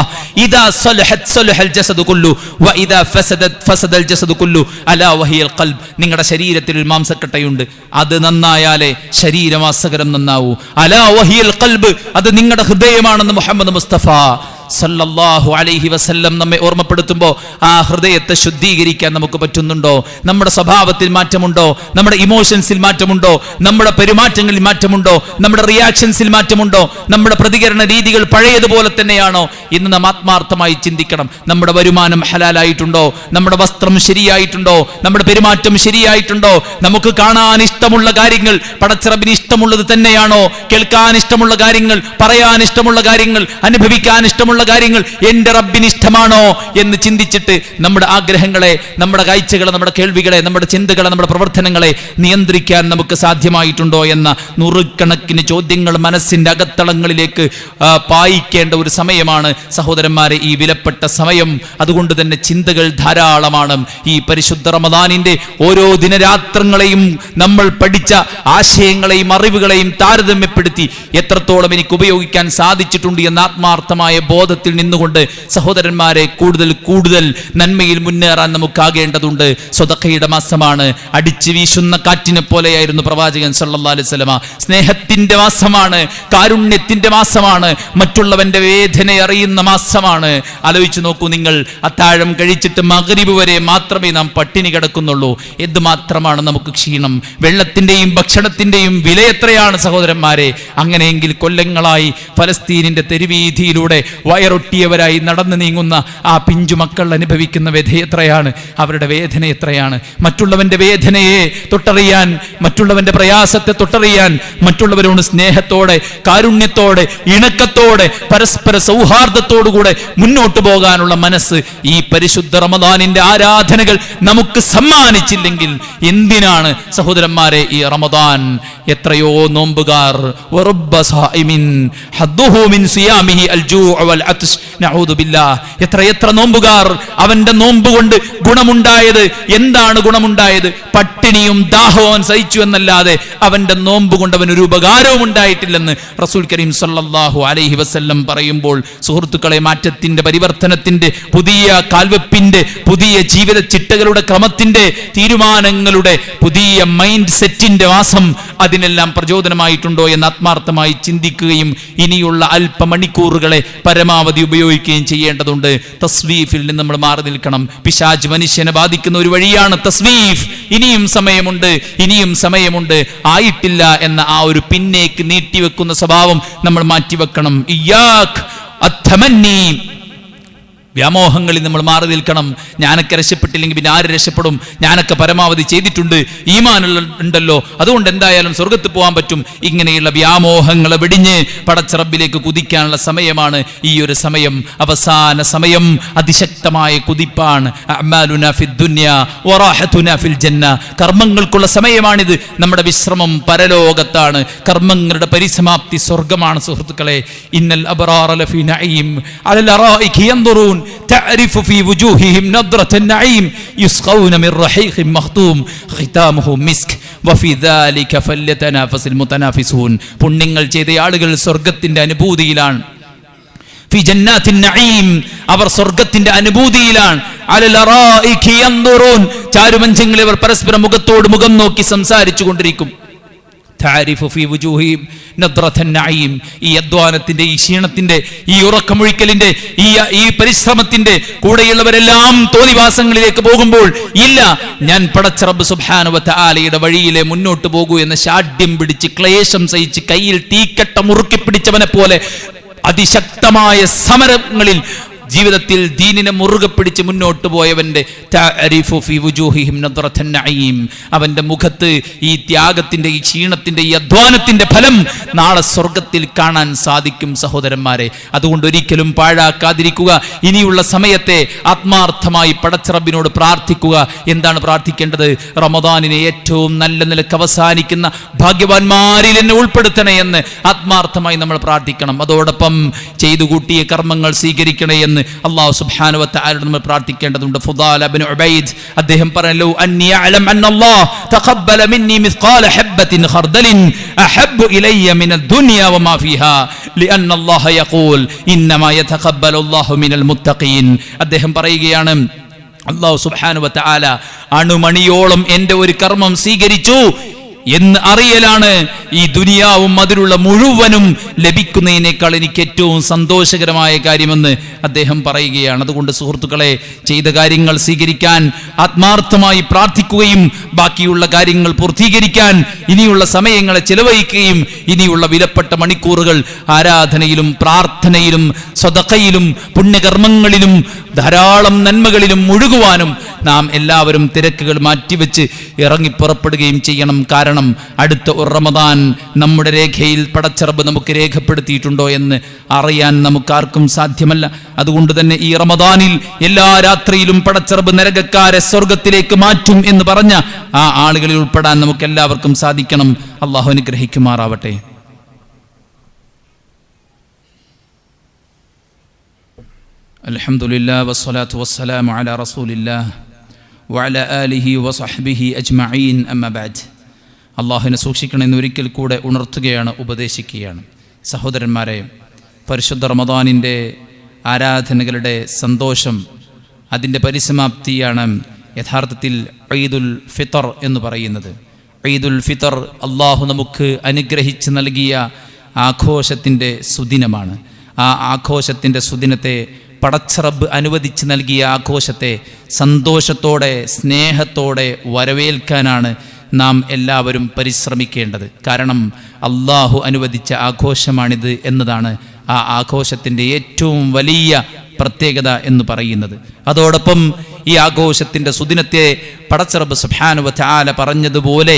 ഇദാ സലഹത് സലഹൽ ജസദു കുല്ലു വ ഇദാ ഫസദത് ഫസദൽ ജസദു കുല്ലു അലാ വഹിയൽ ഖൽബ്. നിങ്ങളുടെ ശരീരത്തിൽ ഒരു മാംസക്കട്ടയുണ്ട്, അത് നന്നായാലേ ശരീരമാസകരം നന്നാവൂ. അലാ വഹിയൽ ഖൽബ്, അത് നിങ്ങളുടെ ഹൃദയമാണെന്ന് മുഹമ്മദ് മുസ്തഫ സല്ലല്ലാഹു അലൈഹി വസല്ലം നമ്മെ ഓർമ്മപ്പെടുത്തുമ്പോൾ ആ ഹൃദയത്തെ ശുദ്ധീകരിക്കാൻ നമുക്ക് പറ്റുന്നുണ്ടോ? നമ്മുടെ സ്വഭാവത്തിൽ മാറ്റമുണ്ടോ? നമ്മുടെ ഇമോഷൻസിൽ മാറ്റമുണ്ടോ? നമ്മുടെ പെരുമാറ്റങ്ങളിൽ മാറ്റമുണ്ടോ? നമ്മുടെ റിയാക്ഷൻസിൽ മാറ്റമുണ്ടോ? നമ്മുടെ പ്രതികരണ രീതികൾ പഴയതുപോലെ തന്നെയാണോ? ഇന്ന് നാം ആത്മാർത്ഥമായി ചിന്തിക്കണം. നമ്മുടെ വരുമാനം ഹലാലായിട്ടുണ്ടോ? നമ്മുടെ വസ്ത്രം ശരിയായിട്ടുണ്ടോ? നമ്മുടെ പെരുമാറ്റം ശരിയായിട്ടുണ്ടോ? നമുക്ക് കാണാൻ ഇഷ്ടമുള്ള കാര്യങ്ങൾ പടച്ചറബിന് ഇഷ്ടമുള്ളത് തന്നെയാണോ? കേൾക്കാൻ ഇഷ്ടമുള്ള കാര്യങ്ങൾ, പറയാൻ ഇഷ്ടമുള്ള കാര്യങ്ങൾ, അനുഭവിക്കാൻ ഇഷ്ടമുള്ള കാര്യങ്ങൾ എൻ്റെ റബ്ബിന് ഇഷ്ടമാണോ എന്ന് ചിന്തിച്ചിട്ട് നമ്മുടെ ആഗ്രഹങ്ങളെ, നമ്മുടെ കാഴ്ചകളെ, നമ്മുടെ കേൾവികളെ, നമ്മുടെ ചിന്തകളെ, നമ്മുടെ പ്രവർത്തനങ്ങളെ നിയന്ത്രിക്കാൻ നമുക്ക് സാധ്യമായിട്ടുണ്ടോ എന്ന നൂറുകണക്കിന് ചോദ്യങ്ങൾ മനസ്സിന്റെ അകത്തളങ്ങളിലേക്ക് പായിക്കേണ്ട ഒരു സമയമാണ് സഹോദരന്മാരെ ഈ വിലപ്പെട്ട സമയം. അതുകൊണ്ട് തന്നെ ചിന്തകൾ ധാരാളമാണ്. ഈ പരിശുദ്ധ റമദാനിന്റെ ഓരോ ദിനരാത്രങ്ങളെയും നമ്മൾ പഠിച്ച ആശയങ്ങളെയും അറിവുകളെയും താരതമ്യപ്പെടുത്തി എത്രത്തോളം എനിക്ക് ഉപയോഗിക്കാൻ സാധിച്ചിട്ടുണ്ട് എന്ന ആത്മാർത്ഥമായ ബോധം ബോധത്തിൽ നിന്നുകൊണ്ട് സഹോദരന്മാരെ കൂടുതൽ നന്മയിൽ മുന്നേറാൻ നമുക്കാകേണ്ടതുണ്ട്. സ്വതക്കയുടെ മാസമാണ്. അടിച്ചു വീശുന്ന കാറ്റിനെ പോലെയായിരുന്നു പ്രവാചകൻ സല്ലല്ലാഹു അലൈഹി വസല്ലമ. സ്നേഹത്തിന്റെ മാസമാണ്, കാരുണ്യത്തിന്റെ മാസമാണ്, മറ്റുള്ളവന്റെ വേദന അറിയുന്ന മാസമാണ്. ആലോചിച്ചു നോക്കൂ നിങ്ങൾ, അത്താഴം കഴിച്ചിട്ട് മഗ്രിബ് വരെ മാത്രമേ നാം പട്ടിണി കിടക്കുന്നുള്ളൂ. എന്തുമാത്രമാണ് നമുക്ക് ക്ഷീണം. വെള്ളത്തിന്റെയും ഭക്ഷണത്തിന്റെയും വില എത്രയാണ് സഹോദരന്മാരെ. അങ്ങനെയെങ്കിൽ കൊല്ലങ്ങളായി ഫലസ്തീനിന്റെ തെരുവീതിയിലൂടെ വയറൊട്ടിയവരായി നടന്നു നീങ്ങുന്ന ആ പിഞ്ചു മക്കൾ അനുഭവിക്കുന്ന വ്യഥ എത്രയാണ്, അവരുടെ വേദന എത്രയാണ്. മറ്റുള്ളവന്റെ വേദനയെ തൊട്ടറിയാൻ, മറ്റുള്ളവന്റെ പ്രയാസത്തെ തൊട്ടറിയാൻ, മറ്റുള്ളവരോട് സ്നേഹത്തോടെ, കാരുണ്യത്തോടെ, ഇണക്കത്തോടെ, പരസ്പര സൗഹാർദ്ദത്തോടുകൂടെ മുന്നോട്ട് പോകാനുള്ള മനസ്സ് ഈ പരിശുദ്ധ റമദാനിന്റെ ആരാധനകൾ നമുക്ക് സമ്മാനിച്ചില്ലെങ്കിൽ എന്തിനാണ് സഹോദരന്മാരെ ഈ റമദാൻ? എത്രയോ നോമ്പുകാർ എത്ര നോമ്പുകാർ അവന്റെ നോമ്പ് കൊണ്ട് ഗുണമുണ്ടായത് എന്താണ്? ഗുണമുണ്ടായത് പട്ടിണിയും ദാഹവും സഹിച്ചു എന്നല്ലാതെ അവന്റെ നോമ്പ് കൊണ്ട് അവനൊരു ഉപകാരവും ഉണ്ടായിട്ടില്ലെന്ന് റസൂൽ കരീം സല്ലല്ലാഹു അലൈഹി വസല്ലം പറയുമ്പോൾ, സുഹൃത്തുക്കളെ, മാറ്റത്തിന്റെ, പരിവർത്തനത്തിന്റെ, പുതിയ കാൽവെപ്പിന്റെ, പുതിയ ജീവിത ചിട്ടകളുടെ ക്രമത്തിന്റെ, തീരുമാനങ്ങളുടെ പുതിയ മൈൻഡ് സെറ്റിന്റെ മാസം, അതിനെല്ലാം പ്രചോദനമായിട്ടുണ്ടോ എന്ന് ആത്മാർത്ഥമായി ചിന്തിക്കുകയും ഇനിയുള്ള അല്പമണിക്കൂറുകളെ പരമാവധി ഉപയോഗിക്കുകയും ചെയ്യേണ്ടതുണ്ട്. തസ്വീഫിൽ നിന്ന് നമ്മൾ മാറി നിൽക്കണം. പിശാച് മനുഷ്യനെ ബാധിക്കുന്ന ഒരു വഴിയാണ് തസ്വീഫ്. ഇനിയും സമയമുണ്ട്, ആയിട്ടില്ല എന്ന ആ ഒരു പിന്നേക്ക് നീട്ടിവെക്കുന്ന സ്വഭാവം നമ്മൾ മാറ്റിവെക്കണം. ഇയ്യാക് അത്തമന്നി, വ്യാമോഹങ്ങളിൽ നമ്മൾ മാറി നിൽക്കണം. ഞാനൊക്കെ രക്ഷപ്പെട്ടില്ലെങ്കിൽ പിന്നെ ആര് രക്ഷപ്പെടും? ഞാനൊക്കെ പരമാവധി ചെയ്തിട്ടുണ്ട്, ഈമാനുള്ള ഉണ്ടല്ലോ, അതുകൊണ്ട് എന്തായാലും സ്വർഗത്ത് പോകാൻ പറ്റും. ഇങ്ങനെയുള്ള വ്യാമോഹങ്ങളെ വെടിഞ്ഞ് പടച്ച റബ്ബിലേക്ക് കുതിക്കാനുള്ള സമയമാണ് ഈ ഒരു സമയം. അവസാന സമയം അതിശക്തമായ കുതിപ്പാണ്. അഅ്മാലുനാ ഫിദ്ദുനിയ വറാഹതുനാ ഫിൽ ജന്ന. കർമ്മങ്ങൾക്കുള്ള സമയമാണിത്. നമ്മുടെ വിശ്രമം പരലോകത്താണ്. കർമ്മങ്ങളുടെ പരിസമാപ്തി സ്വർഗമാണ്. സുഹൃത്തുക്കളെ, ഇന്നൽ അബ്റാറ ലഫീ നഈം അലൽ അറായികി യൻദുറൂൻ تعرف في وجوههم نضرة النعيم يسقون من رحيق مختوم ختامه مسك وفي ذلك فليتنافس المتنافسون. പുണ്യങ്ങൾ ചെയ്ത ആളുകൾ സ്വർഗ്ഗത്തിന്റെ അനുഭൂതിയിലാണ്. ഫി ജന്നാത്തിൻ നഈം, അവർ സ്വർഗ്ഗത്തിന്റെ അനുഭൂതിയിലാണ്. അലൽ അറായികി യൻദുറൂൻ, ചാരുമഞ്ചങ്ങളിൽ അവർ പരസ്പരം മുഖത്തോട് മുഖം നോക്കി സംസാരിച്ചു കൊണ്ടിരിക്കും. ഈ അധ്വാനത്തിന്റെ, ഈ ക്ഷീണത്തിന്റെ, ഈ ഉറക്കമൊഴിക്കലിന്റെ, ഈ പരിശ്രമത്തിന്റെ കൂടെയുള്ളവരെല്ലാം തോന്നിവാസങ്ങളിലേക്ക് പോകുമ്പോൾ, ഇല്ല, ഞാൻ പടച്ച റബ്ബ് സുബ്ഹാനഹു വ തആലയുടെ വഴിയിലെ മുന്നോട്ട് പോകൂ എന്ന ശാഠ്യം പിടിച്ച്, ക്ലേശം സഹിച്ച്, കയ്യിൽ തീക്കട്ട മുറുക്കി പിടിച്ചവനെ പോലെ അതിശക്തമായ സമരങ്ങളിൽ ജീവിതത്തിൽ ദീനിനെ മുറുകെ പിടിച്ച് മുന്നോട്ട് പോയവന്റെ അവന്റെ മുഖത്ത് ഈ ത്യാഗത്തിന്റെ, ഈ ക്ഷീണത്തിന്റെ, ഈ അധ്വാനത്തിന്റെ ഫലം നാളെ സ്വർഗത്തിൽ കാണാൻ സാധിക്കും സഹോദരന്മാരെ. അതുകൊണ്ട് ഒരിക്കലും പാഴാക്കാതിരിക്കുക. ഇനിയുള്ള സമയത്തെ ആത്മാർത്ഥമായി പടച്ച റബ്ബിനോട് പ്രാർത്ഥിക്കുക. എന്താണ് പ്രാർത്ഥിക്കേണ്ടത്? റമദാനിനെ ഏറ്റവും നല്ല നിലക്ക് അവസാനിക്കുന്ന ഭാഗ്യവാന്മാരിൽ എന്നെ ഉൾപ്പെടുത്തണേ എന്ന് ആത്മാർത്ഥമായി നമ്മൾ പ്രാർത്ഥിക്കണം. അതോടൊപ്പം ചെയ്തു കൂട്ടിയ കർമ്മങ്ങൾ സ്വീകരിക്കണേ എന്ന് അല്ലാഹു സുബ്ഹാനഹു വ തആലയോട് നമ്മൾ പ്രാർത്ഥിക്കേണ്ടതുണ്ട്. ഫുദാല ഇബ്നു ഉബൈദ് അദ്ദേഹം പറഞ്ഞു, അന്നി അഅലം അന്നല്ലാഹ് തഖബ്ബല മിന്നി മിസ്ഖാല ഹബ്ബത്തിൻ ഖർദലിൻ അഹബ്ബു ഇലയ്യ മിനദ് ദുനിയ വമാ ഫീഹാ ലിഅന്ന അല്ലാഹ യഖൂൽ ഇന്നമാ യതഖബ്ബലുല്ലാഹു മിനൽ മുത്തഖീൻ. അദ്ദേഹം പറയുകയാണ്, അല്ലാഹു സുബ്ഹാനഹു വ തആല അണുമണിയോളം എൻ്റെ ഒരു കർമ്മം സ്വീകരിച്ചു എന്ന് അറിയലാണ് ഈ ദുനിയാവും അതിലുള്ള മുഴുവനും ലഭിക്കുന്നതിനേക്കാൾ എനിക്ക് ഏറ്റവും സന്തോഷകരമായ കാര്യമെന്ന് അദ്ദേഹം പറയുകയാണ്. അതുകൊണ്ട് സുഹൃത്തുക്കളെ, ചെയ്ത കാര്യങ്ങൾ സ്വീകരിക്കാൻ ആത്മാർത്ഥമായി പ്രാർത്ഥിക്കുകയും ബാക്കിയുള്ള കാര്യങ്ങൾ പൂർത്തീകരിക്കാൻ ഇനിയുള്ള സമയങ്ങളെ ചെലവഴിക്കുകയും ഇനിയുള്ള വിലപ്പെട്ട മണിക്കൂറുകൾ ആരാധനയിലും പ്രാർത്ഥനയിലും സ്വതക്കയിലും പുണ്യകർമ്മങ്ങളിലും ധാരാളം നന്മകളിലും മുഴുകുവാനും നാം എല്ലാവരും തിരക്കുകൾ മാറ്റിവെച്ച് ഇറങ്ങിപ്പുറപ്പെടുകയും ചെയ്യണം. കാരണം അടുത്ത ഒരു റമദാൻ നമ്മുടെ രേഖയിൽ പടച്ച റബ്ബ് നമുക്ക് രേഖപ്പെടുത്തിയിട്ടുണ്ടോ എന്ന് അറിയാൻ നമുക്കാർക്കും സാധ്യമല്ല. അതുകൊണ്ട് തന്നെ ഈ റമദാനിൽ എല്ലാ രാത്രിയിലും പടച്ച റബ്ബ് നരകക്കാരെ സ്വർഗത്തിലേക്ക് മാറ്റും എന്ന് പറഞ്ഞ ആ ആളുകളിൽ ഉൾപ്പെടാൻ നമുക്ക് എല്ലാവർക്കും സാധിക്കണം. അള്ളാഹു അനുഗ്രഹിക്കുമാറാവട്ടെ. അൽഹംദുലില്ലാഹി വസ്സലാത്തു വസ്സലാമു അലാ റസൂലില്ലാഹ് വഅലാ ആലിഹി വസഹ്ബിഹി അജ്മഈൻ. അമ്മാ ബഅദ്. അള്ളാഹുവിനെ സൂക്ഷിക്കണമെന്ന് ഒരിക്കൽ കൂടെ ഉണർത്തുകയാണ്, ഉപദേശിക്കുകയാണ്. സഹോദരന്മാരെ, പരിശുദ്ധ റമദാനിൻ്റെ ആരാധനകളുടെ സന്തോഷം, അതിൻ്റെ പരിസമാപ്തിയാണ് യഥാർത്ഥത്തിൽ ഈദുൽ ഫിത്തർ എന്ന് പറയുന്നത്. ഈദുൽ ഫിത്തർ അള്ളാഹു നമുക്ക് അനുഗ്രഹിച്ച് നൽകിയ ആഘോഷത്തിൻ്റെ സുദിനമാണ്. ആ ആഘോഷത്തിൻ്റെ സുദിനത്തെ, പടച്ചറബ് അനുവദിച്ച് നൽകിയ ആഘോഷത്തെ സന്തോഷത്തോടെ സ്നേഹത്തോടെ വരവേൽക്കാനാണ് നാം എല്ലാവരും പരിശ്രമിക്കേണ്ടത്. കാരണം അള്ളാഹു അനുവദിച്ച ആഘോഷമാണിത് എന്നതാണ് ആ ആഘോഷത്തിൻ്റെ ഏറ്റവും വലിയ പ്രത്യേകത എന്ന് പറയുന്നത്. അതോടൊപ്പം ഈ ആഘോഷത്തിൻ്റെ സുദിനത്തെ പടച്ചറബ് സുബ്ഹാനഹു വ തആല പറഞ്ഞതുപോലെ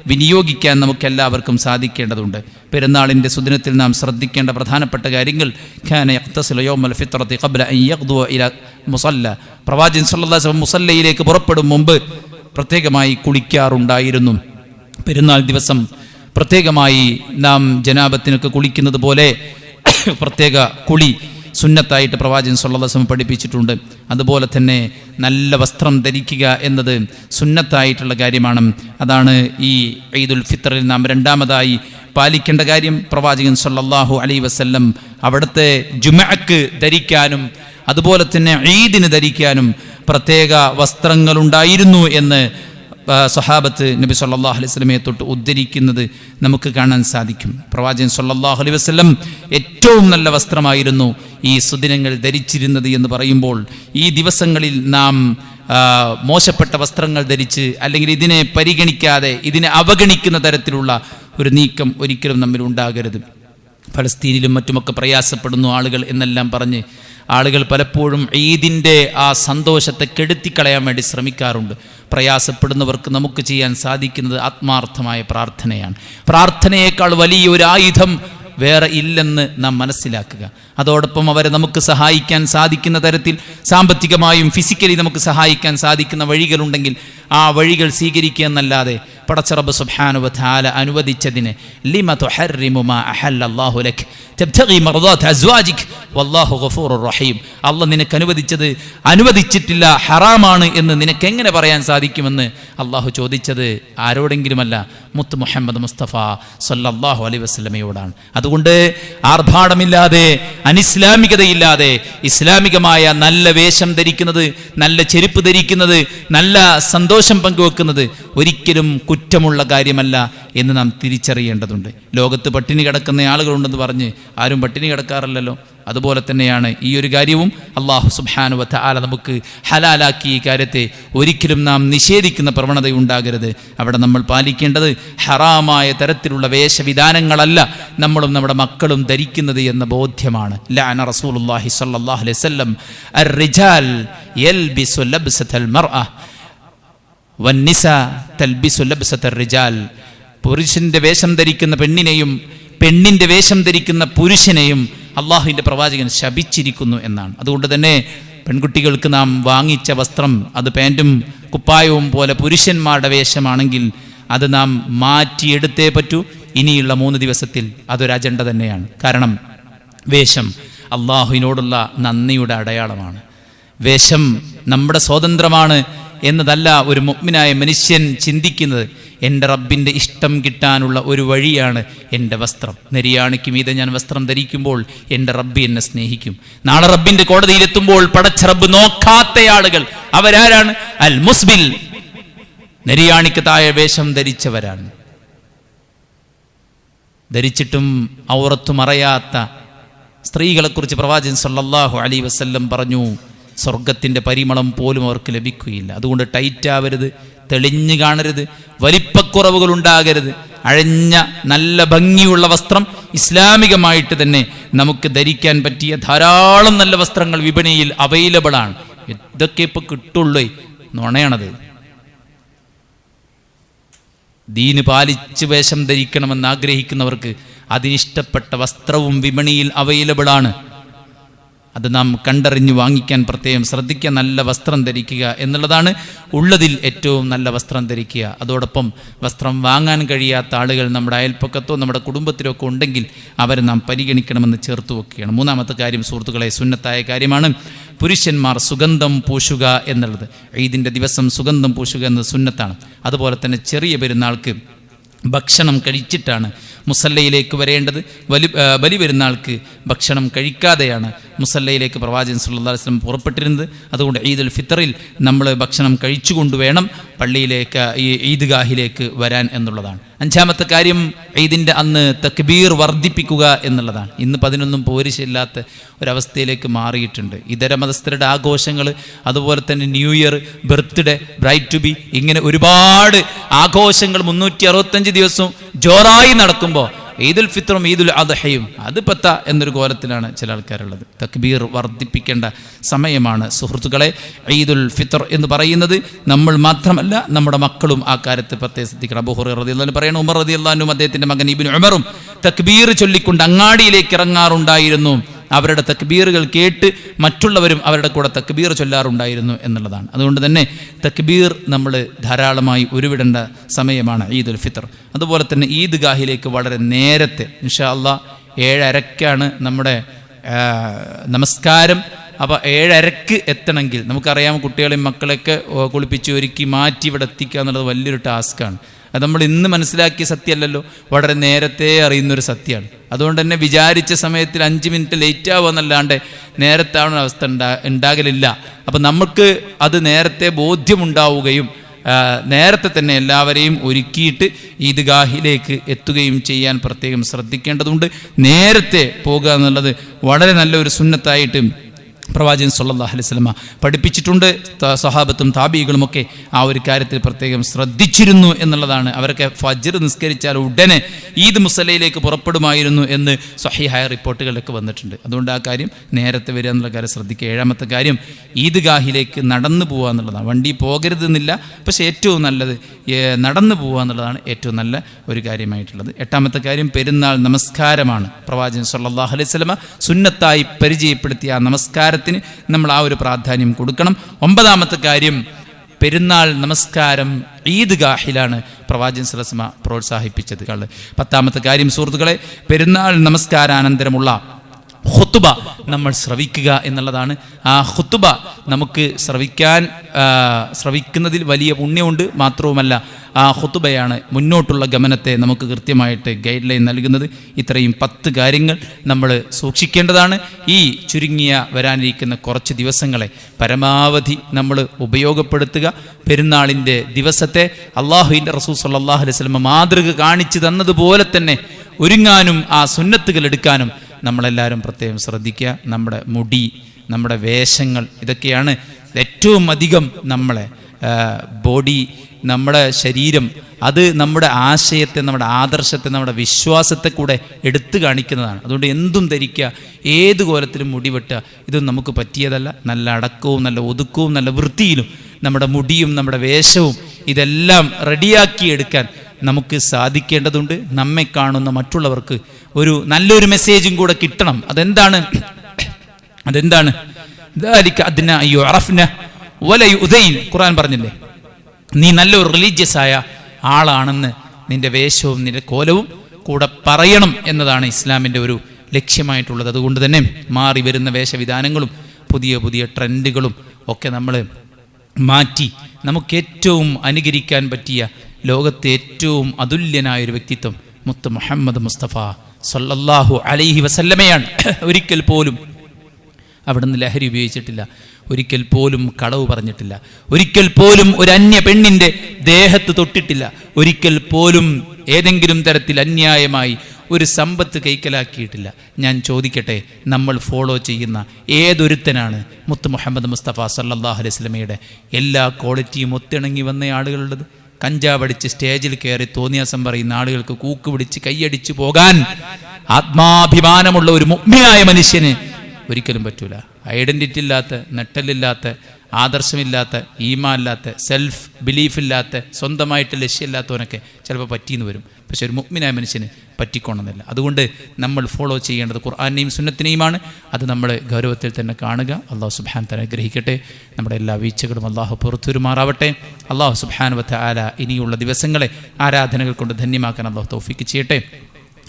വിനിയോഗിക്കാൻ നമുക്കെല്ലാവർക്കും സാധിക്കേണ്ടതുണ്ട്. പെരുന്നാളിൻ്റെ സുദിനത്തിൽ നാം ശ്രദ്ധിക്കേണ്ട പ്രധാനപ്പെട്ട കാര്യങ്ങൾ: കാന യഖ്തസിലു യൗമൽ ഫിത്രതി ഖബ്ല അൻ യഖ്ദുവ ഇല മുസല്ല. പ്രവാചകൻ സല്ലല്ലാഹു അലൈഹി വസല്ലം മുസല്ലയിലേക്ക് പുറപ്പെടും മുമ്പ് പ്രത്യേകമായി കുളിക്കാറുണ്ടായിരുന്നു. പെരുന്നാൾ ദിവസം പ്രത്യേകമായി നാം ജനാബത്തിനൊക്കെ കുളിക്കുന്നത് പോലെ പ്രത്യേക കുളി സുന്നത്തായിട്ട് പ്രവാചകൻ സല്ലല്ലാഹു അലൈഹി വസല്ലം പഠിപ്പിച്ചിട്ടുണ്ട്. അതുപോലെ തന്നെ നല്ല വസ്ത്രം ധരിക്കുക എന്നത് സുന്നത്തായിട്ടുള്ള കാര്യമാണ്. അതാണ് ഈ ഈദുൽ ഫിത്തറിൽ നാം രണ്ടാമതായി പാലിക്കേണ്ട കാര്യം. പ്രവാചകൻ സല്ലല്ലാഹു അലൈഹി വസല്ലം അവിടുത്തെ ജുമഅക്ക് ധരിക്കാനും അതുപോലെ തന്നെ ഈദിന് ധരിക്കാനും പ്രത്യേക വസ്ത്രങ്ങളുണ്ടായിരുന്നു എന്ന് സഹാബത്ത് നബി സല്ലല്ലാഹു അലൈഹി വസല്ലമയെ തൊട്ട് ഉദ്ധരിക്കുന്നത് നമുക്ക് കാണാൻ സാധിക്കും. പ്രവാചകൻ സല്ലല്ലാഹു അലൈഹി വസല്ലം ഏറ്റവും നല്ല വസ്ത്രമായിരുന്നു ഈ സുദിനങ്ങൾ ധരിച്ചിരുന്നത് എന്ന് പറയുമ്പോൾ, ഈ ദിവസങ്ങളിൽ നാം മോശപ്പെട്ട വസ്ത്രങ്ങൾ ധരിച്ച് അല്ലെങ്കിൽ ഇതിനെ പരിഗണിക്കാതെ ഇതിനെ അവഗണിക്കുന്ന തരത്തിലുള്ള ഒരു നീക്കം ഒരിക്കലും നമ്മിൽ ഉണ്ടാകരുത്. ഫലസ്തീനിലും മറ്റുമൊക്കെ പ്രയാസപ്പെടുന്നു ആളുകൾ എന്നെല്ലാം പറഞ്ഞ് ആളുകൾ പലപ്പോഴും ഈദിൻ്റെ ആ സന്തോഷത്തെ കെടുത്തിക്കളയാൻ വേണ്ടി ശ്രമിക്കാറുണ്ട്. പ്രയാസപ്പെടുന്നവർക്ക് നമുക്ക് ചെയ്യാൻ സാധിക്കുന്നത് ആത്മാർത്ഥമായ പ്രാർത്ഥനയാണ്. പ്രാർത്ഥനയേക്കാൾ വലിയൊരു ആയുധം വേറെ ഇല്ലെന്ന് നാം മനസ്സിലാക്കുക. അതോടൊപ്പം അവരെ നമുക്ക് സഹായിക്കാൻ സാധിക്കുന്ന തരത്തിൽ സാമ്പത്തികമായും ഫിസിക്കലി നമുക്ക് സഹായിക്കാൻ സാധിക്കുന്ന വഴികളുണ്ടെങ്കിൽ ആ വഴികൾ സ്വീകരിക്കുക എന്നല്ലാതെ പടച്ചറബ് സുബ്ഹാനഹു വ തആല അനുവദിച്ചതിനെ ലിമ തുഹർരിമു മാ അഹല്ലല്ലാഹു ലക് തബ്തഗി മർദാത അസ്വാജിക് വല്ലാഹു ഗഫൂറുർ റഹീം. അല്ലാഹ് നിനക്ക് അനുവദിച്ചിട്ടില്ല, ഹറാമാണ് എന്ന് നിനക്ക് എങ്ങനെ പറയാൻ സാധിക്കുമെന്ന് അള്ളാഹു ചോദിച്ചത് ആരോടെങ്കിലുമല്ല, മുത്ത് മുഹമ്മദ് മുസ്തഫ സല്ലല്ലാഹു അലൈഹി വസല്ലമയോടാണ്. അതുകൊണ്ട് ആർഭാടമില്ലാതെ അനിസ്ലാമികതയില്ലാതെ ഇസ്ലാമികമായ നല്ല വേഷം ധരിക്കുന്നത്, നല്ല ചെരുപ്പ് ധരിക്കുന്നത്, നല്ല സന്തോഷം പങ്കുവെക്കുന്നത് ഒരിക്കലും കുറ്റമുള്ള കാര്യമല്ല എന്ന് നാം തിരിച്ചറിയേണ്ടതുണ്ട്. ലോകത്ത് പട്ടിണി കിടക്കുന്ന ആളുകളുണ്ടെന്ന് പറഞ്ഞ് ആരും പട്ടിണി കിടക്കാറില്ലല്ലോ. അതുപോലെ തന്നെയാണ് ഈ ഒരു കാര്യവും. അല്ലാഹു സുബ്ഹാനഹു വ തആല നമുക്ക് ഹലാലാക്കി ഈ കാര്യത്തെ ഒരിക്കലും നാം നിഷേധിക്കുന്ന പ്രവണതയുണ്ടാകരുത്. അവിടെ നമ്മൾ പാലിക്കേണ്ടത് ഹറാമായ തരത്തിലുള്ള വേഷവിധാനങ്ങളല്ല നമ്മളും നമ്മുടെ മക്കളും ധരിക്കുന്നത് എന്ന ബോധ്യമാണ്. ലഅന റസൂലുള്ളാഹി സ്വല്ലല്ലാഹു അലൈഹി വസല്ലം അർ-റിജാൽ യൽബിസു ലബ്സതൽ മർഅ വന്നിസാ തൽബിസു ലബ്സതർ റിജാൽ. പുരുഷന്റെ വേഷം ധരിക്കുന്ന പെണ്ണിനെയും പെണ്ണിന്റെ വേഷം ധരിക്കുന്ന പുരുഷനെയും അള്ളാഹുവിൻ്റെ പ്രവാചകൻ ശപിച്ചിരിക്കുന്നു എന്നാണ്. അതുകൊണ്ട് തന്നെ പെൺകുട്ടികൾക്ക് നാം വാങ്ങിച്ച വസ്ത്രം അത് പാൻറ്റും കുപ്പായവും പോലെ പുരുഷന്മാരുടെ വേഷമാണെങ്കിൽ അത് നാം മാറ്റിയെടുത്തേ പറ്റൂ. ഇനിയുള്ള 3 ദിവസത്തിൽ അതൊരു അജണ്ട തന്നെയാണ്. കാരണം വേഷം അള്ളാഹുവിനോടുള്ള നന്ദിയുടെ അടയാളമാണ്. വേഷം നമ്മുടെ സ്വാതന്ത്ര്യമാണ് എന്നതല്ല ഒരു മുഅ്മിനായ മനുഷ്യൻ ചിന്തിക്കുന്നത്. എൻ്റെ റബ്ബിൻ്റെ ഇഷ്ടം കിട്ടാനുള്ള ഒരു വഴിയാണ് എൻ്റെ വസ്ത്രം. നെരിയാണിക്ക് മീതെ ഞാൻ വസ്ത്രം ധരിക്കുമ്പോൾ എൻ്റെ റബ്ബി എന്നെ സ്നേഹിക്കും. നാളെ റബ്ബിൻ്റെ കോടതിയിലെത്തുമ്പോൾ പടച്ച റബ്ബ് നോക്കാത്ത ആളുകൾ അവരാരാണ്? അൽ മുസ്ബിൽ, നെരിയാണിക്ക് താഴെ വേഷം ധരിച്ചവരാണ്. ധരിച്ചിട്ടും ഔറത്ത് മറയാത്ത സ്ത്രീകളെക്കുറിച്ച് പ്രവാചകൻ സല്ലല്ലാഹു അലൈഹി വസല്ലം പറഞ്ഞു, സ്വർഗത്തിൻ്റെ പരിമളം പോലും അവർക്ക് ലഭിക്കുകയില്ല. അതുകൊണ്ട് ടൈറ്റ് ആവരുത്, തെളിഞ്ഞു കാണരുത്, വലിപ്പക്കുറവുകൾ ഉണ്ടാകരുത്. അഴഞ്ഞ നല്ല ഭംഗിയുള്ള വസ്ത്രം ഇസ്ലാമികമായിട്ട് തന്നെ നമുക്ക് ധരിക്കാൻ പറ്റിയ ധാരാളം നല്ല വസ്ത്രങ്ങൾ വിപണിയിൽ അവൈലബിൾ ആണ്. ഇതൊക്കെ ഇപ്പൊ കിട്ടുള്ളൂ, നുണയാണത്. ദീന് പാലിച്ച് വേഷം ധരിക്കണമെന്ന് ആഗ്രഹിക്കുന്നവർക്ക് അതിനിഷ്ടപ്പെട്ട വസ്ത്രവും വിപണിയിൽ അവൈലബിൾ ആണ്. അത് നാം കണ്ടറിഞ്ഞ് വാങ്ങിക്കാൻ പ്രത്യേകം ശ്രദ്ധിക്കുക. നല്ല വസ്ത്രം ധരിക്കുക എന്നുള്ളതാണ് ഉള്ളതിൽ ഏറ്റവും നല്ല വസ്ത്രം ധരിക്കുക. അതോടൊപ്പം വസ്ത്രം വാങ്ങാൻ കഴിയാത്ത ആളുകൾ നമ്മുടെ അയൽപ്പക്കത്തോ നമ്മുടെ കുടുംബത്തിലോ ഒക്കെ ഉണ്ടെങ്കിൽ അവരെ നാം പരിഗണിക്കണമെന്ന് ചേർത്ത് വെക്കുകയാണ്. 3-ാമത്തെ കാര്യം സുഹൃത്തുക്കളെ, സുന്നത്തായ കാര്യമാണ് പുരുഷന്മാർ സുഗന്ധം പൂശുക എന്നുള്ളത്. ഈദിൻ്റെ ദിവസം സുഗന്ധം പൂശുക എന്നത് സുന്നത്താണ്. അതുപോലെ തന്നെ ചെറിയ പെരുന്നാൾക്ക് ഭക്ഷണം കഴിച്ചിട്ടാണ് മുസല്ലയിലേക്ക് വരേണ്ടത്. ബലി പെരുന്നാൾക്ക് ഭക്ഷണം കഴിക്കാതെയാണ് മുസല്ലയിലേക്ക് പ്രവാചകൻ സല്ലല്ലാഹു അലൈഹി വസല്ലം പുറപ്പെട്ടിരുന്നത്. അതുകൊണ്ട് ഈദുൽ ഫിത്തറിൽ നമ്മൾ ഭക്ഷണം കഴിച്ചുകൊണ്ട് വേണം പള്ളിയിലേക്ക്, ഈ ഈദ്ഗാഹിലേക്ക് വരാൻ എന്നുള്ളതാണ്. അഞ്ചാമത്തെ കാര്യം ഈദിൻ്റെ അന്ന് തക്ബീർ വർദ്ധിപ്പിക്കുക എന്നുള്ളതാണ്. ഇന്ന് 11 പോരിശില്ലാത്ത ഒരവസ്ഥയിലേക്ക് മാറിയിട്ടുണ്ട്. ഇതര മതസ്ഥരുടെ ആഘോഷങ്ങൾ, അതുപോലെ തന്നെ new year, birthday, bride to be, ഇങ്ങനെ ഒരുപാട് ആഘോഷങ്ങൾ 365 ദിവസവും ജോറായി നടക്കുമ്പോൾ ഈദുൽ ഫിത്തറും ഈദുൽ അദ്ഹയും അത് പത്ത എന്നൊരു കോലത്തിലാണ് ചില ആൾക്കാരുള്ളത്. തക്ബീർ വർദ്ധിപ്പിക്കേണ്ട സമയമാണ് സുഹൃത്തുക്കളെ. ഈദുൽ ഫിത്തർ എന്ന് പറയുന്നത് നമ്മൾ മാത്രമല്ല, നമ്മുടെ മക്കളും ആ കാര്യത്തിൽ പ്രത്യേകം ശ്രദ്ധിക്കണം. അബൂ ഹുറൈറ റളിയല്ലാഹു അൻഹു പറയുന്നു, ഉമർ റളിയല്ലാഹു അൻഹു അദ്ദേഹത്തിന്റെ മകൻ ഇബ്നു ഉമറും തക്ബീർ ചൊല്ലിക്കൊണ്ട് അങ്ങാടിയിലേക്ക് ഇറങ്ങാറുണ്ടായിരുന്നു. അവരുടെ തക്ബീറുകൾ കേട്ട് മറ്റുള്ളവരും അവരുടെ കൂടെ തക്ബീർ ചൊല്ലാറുണ്ടായിരുന്നു എന്നുള്ളതാണ്. അതുകൊണ്ട് തന്നെ തക്ബീർ നമ്മൾ ധാരാളമായി ഉരുവിടേണ്ട സമയമാണ് ഈദുൽ ഫിത്തർ. അതുപോലെ തന്നെ ഈദ്ഗാഹിലേക്ക് വളരെ നേരത്തെ ഇൻഷാ അല്ലാഹ് 7:30 നമ്മുടെ നമസ്കാരം. അപ്പോൾ 7:30 എത്തണമെങ്കിൽ നമുക്കറിയാം, കുട്ടികളെയും മക്കളെയൊക്കെ കുളിപ്പിച്ച് ഒരുക്കി മാറ്റി ഇവിടെ എത്തിക്കുക എന്നുള്ളത് വലിയൊരു ടാസ്ക്കാണ്. അത് നമ്മൾ ഇന്ന് മനസ്സിലാക്കിയ സത്യമല്ലല്ലോ, വളരെ നേരത്തെ അറിയുന്നൊരു സത്യമാണ്. അതുകൊണ്ട് തന്നെ വിചാരിച്ച സമയത്തിൽ 5 മിനിറ്റ് ലേറ്റ് ആവുക എന്നല്ലാണ്ട് നേരത്തെ ആവുന്ന അവസ്ഥ ഉണ്ടാകലില്ല. അപ്പം നമുക്ക് അത് നേരത്തെ ബോധ്യമുണ്ടാവുകയും നേരത്തെ തന്നെ എല്ലാവരെയും ഒരുക്കിയിട്ട് ഈദ്ഗാഹിലേക്ക് എത്തുകയും ചെയ്യാൻ പ്രത്യേകം ശ്രദ്ധിക്കേണ്ടതുണ്ട്. നേരത്തെ പോകുക എന്നുള്ളത് വളരെ നല്ലൊരു സുന്നത്തായിട്ട് പ്രവാചകൻ സല്ലല്ലാഹു അലൈഹി വസല്ലം പഠിപ്പിച്ചിട്ടുണ്ട്. സഹാബത്തും താബീകളുമൊക്കെ ആ ഒരു കാര്യത്തിൽ പ്രത്യേകം ശ്രദ്ധിച്ചിരുന്നു എന്നുള്ളതാണ്. അവരൊക്കെ ഫജ്ർ നിസ്കരിച്ചാൽ ഉടനെ ഈദ് മുസല്ലയിലേക്ക് പുറപ്പെടുമായിരുന്നു എന്ന് സ്വഹീഹായ റിപ്പോർട്ടുകളിലൊക്കെ വന്നിട്ടുണ്ട്. അതുകൊണ്ട് ആ കാര്യം നേരത്തെ വരിക എന്നുള്ള കാര്യം ശ്രദ്ധിക്കുക. 7ാമത്തെ കാര്യം ഈദ്ഗാഹിലേക്ക് നടന്നു പോവുക എന്നുള്ളതാണ്. വണ്ടി പോകരുതെന്നില്ല, പക്ഷേ ഏറ്റവും നല്ലത് നടന്നു പോവുക എന്നുള്ളതാണ് ഏറ്റവും നല്ല ഒരു കാര്യമായിട്ടുള്ളത്. 8ാമത്തെ കാര്യം പെരുന്നാൾ നമസ്കാരമാണ്. പ്രവാചകൻ സല്ലല്ലാഹു അലൈഹി വസല്ലം സുന്നത്തായി പരിചയപ്പെടുത്തിയ ആ നമസ്കാരത്തിന് നമ്മൾ ആ ഒരു പ്രാധാന്യം കൊടുക്കണം. 9ാമത്തെ കാര്യം പെരുന്നാൾ നമസ്കാരം ഈദ്ഗാഹിലാണ് പ്രവാചകൻ സല്ലല്ലാഹു അലൈഹി വസല്ലം പ്രോത്സാഹിപ്പിച്ചത്. 10ാമത്തെ കാര്യം സുഹൃത്തുക്കളെ, പെരുന്നാൾ നമസ്കാരാനന്തരമുള്ള ഖുത്ബ നമ്മൾ ശ്രവിക്കുക എന്നുള്ളതാണ്. ആ ഖുത്ബ നമുക്ക് ശ്രവിക്കുന്നതിൽ വലിയ പുണ്യമുണ്ട്. മാത്രവുമല്ല ആ ഖുത്ബയാണ് മുന്നോട്ടുള്ള ഗമനത്തെ നമുക്ക് കൃത്യമായിട്ട് ഗൈഡ് ലൈൻ നൽകുന്നത്. ഇത്രയും 10 കാര്യങ്ങൾ നമ്മൾ സൂക്ഷിക്കേണ്ടതാണ്. ഈ ചുരുങ്ങിയ വരാനിരിക്കുന്ന കുറച്ച് ദിവസങ്ങളെ പരമാവധി നമ്മൾ ഉപയോഗപ്പെടുത്തുക. പെരുന്നാളിൻ്റെ ദിവസത്തെ അള്ളാഹുവിൻ്റെ റസൂൽ സല്ലല്ലാഹു അലൈഹി വസല്ലം മാതൃക കാണിച്ചു തന്നതുപോലെ തന്നെ ഒരുങ്ങാനും ആ സുന്നത്തുകൾ എടുക്കാനും നമ്മളെല്ലാവരും പ്രത്യേകം ശ്രദ്ധിക്കുക. നമ്മുടെ മുടി, നമ്മുടെ വേഷങ്ങൾ, ഇതൊക്കെയാണ് ഏറ്റവും അധികം നമ്മളെ ബോഡി, നമ്മുടെ ശരീരം, അത് നമ്മുടെ ആശയത്തെ, നമ്മുടെ ആദർശത്തെ, നമ്മുടെ വിശ്വാസത്തെ കൂടെ എടുത്തു കാണിക്കുന്നതാണ്. അതുകൊണ്ട് എന്തും ധരിക്കുക, ഏത് കോലത്തിലും മുടി വെട്ടുക, ഇതൊന്നും നമുക്ക് പറ്റിയതല്ല. നല്ല അടക്കവും നല്ല ഒതുക്കവും നല്ല വൃത്തിയിലും നമ്മുടെ മുടിയും നമ്മുടെ വേഷവും ഇതെല്ലാം റെഡിയാക്കി എടുക്കാൻ നമുക്ക് സാധിക്കേണ്ടതുണ്ട്. നമ്മെ കാണുന്ന മറ്റുള്ളവർക്ക് ഒരു നല്ലൊരു മെസ്സേജും കൂടെ കിട്ടണം. അതെന്താണ്? ഖുർആൻ പറഞ്ഞില്ലേ, നീ നല്ലൊരു റിലീജിയസ് ആയ ആളാണെന്ന് നിന്റെ വേഷവും നിന്റെ കോലവും കൂടെ പറയണം എന്നതാണ് ഇസ്ലാമിൻ്റെ ഒരു ലക്ഷ്യമായിട്ടുള്ളത്. അതുകൊണ്ട് തന്നെ മാറി വരുന്ന വേഷവിധാനങ്ങളും പുതിയ പുതിയ ട്രെൻഡുകളും ഒക്കെ നമ്മൾ മാറ്റി നമുക്ക് ഏറ്റവും അനുകരിക്കാൻ പറ്റിയ ലോകത്തെ ഏറ്റവും അതുല്യനായൊരു വ്യക്തിത്വം മുത്ത് മുഹമ്മദ് മുസ്തഫ സല്ലല്ലാഹു അലൈഹി വസല്ലമയാണ്. ഒരിക്കൽ പോലും അവിടുന്ന് ലഹരി ഉപയോഗിച്ചിട്ടില്ല, ഒരിക്കൽ പോലും കളവ് പറഞ്ഞിട്ടില്ല, ഒരിക്കൽ പോലും ഒരു അന്യ പെണ്ണിൻ്റെ ദേഹത്ത് തൊട്ടിട്ടില്ല, ഒരിക്കൽ പോലും ഏതെങ്കിലും തരത്തിൽ അന്യായമായി ഒരു സമ്പത്ത് കൈക്കലാക്കിയിട്ടില്ല. ഞാൻ ചോദിക്കട്ടെ, നമ്മൾ ഫോളോ ചെയ്യുന്ന ഏതൊരുത്തനാണ് മുത്ത് മുഹമ്മദ് മുസ്തഫ സല്ലല്ലാഹു അലൈഹി വസല്ലമയുടെ എല്ലാ ക്വാളിറ്റിയും ഒത്തിണങ്ങി വന്ന ആളുകളുള്ളത്? കഞ്ചാവടിച്ച് സ്റ്റേജിൽ കയറി തോന്നിയാസം പറയുന്ന ആളുകൾക്ക് കൂക്ക് പിടിച്ച് കൈയടിച്ചു പോകാൻ ആത്മാഭിമാനമുള്ള ഒരു മുഅ്മിനായ മനുഷ്യന് ഒരിക്കലും പറ്റൂല. ഐഡൻറ്റിറ്റി ഇല്ലാത്ത, നെട്ടലില്ലാത്ത, ആദർശമില്ലാത്ത, ഈമാനില്ലാത്ത, സെൽഫ് ബിലീഫില്ലാത്ത, സ്വന്തമായിട്ട് ലക്ഷ്യമില്ലാത്തവനൊക്കെ ചിലപ്പോൾ പറ്റിയെന്ന് വരും. പക്ഷെ ഒരു മുഅ്മിനായ മനുഷ്യന് പറ്റിക്കൊള്ളുന്നില്ല. അതുകൊണ്ട് നമ്മൾ ഫോളോ ചെയ്യേണ്ടത് ഖുർആനെയും സുന്നത്തിനെയുമാണ്. അത് നമ്മൾ ഗൗരവത്തിൽ തന്നെ കാണുക. അള്ളാഹു സുബ്ഹാനഹു വ തആല അനുഗ്രഹിക്കട്ടെ. നമ്മുടെ എല്ലാ വീഴ്ചകളും അള്ളാഹു പുറത്തുവരുമാറാവട്ടെ. അള്ളാഹു സുബ്ഹാനഹു വ തആല ഇനിയുള്ള ദിവസങ്ങളെ ആരാധനകൾ കൊണ്ട് ധന്യമാക്കാൻ അള്ളാഹു തൗഫീക്ക് ചെയ്യട്ടെ.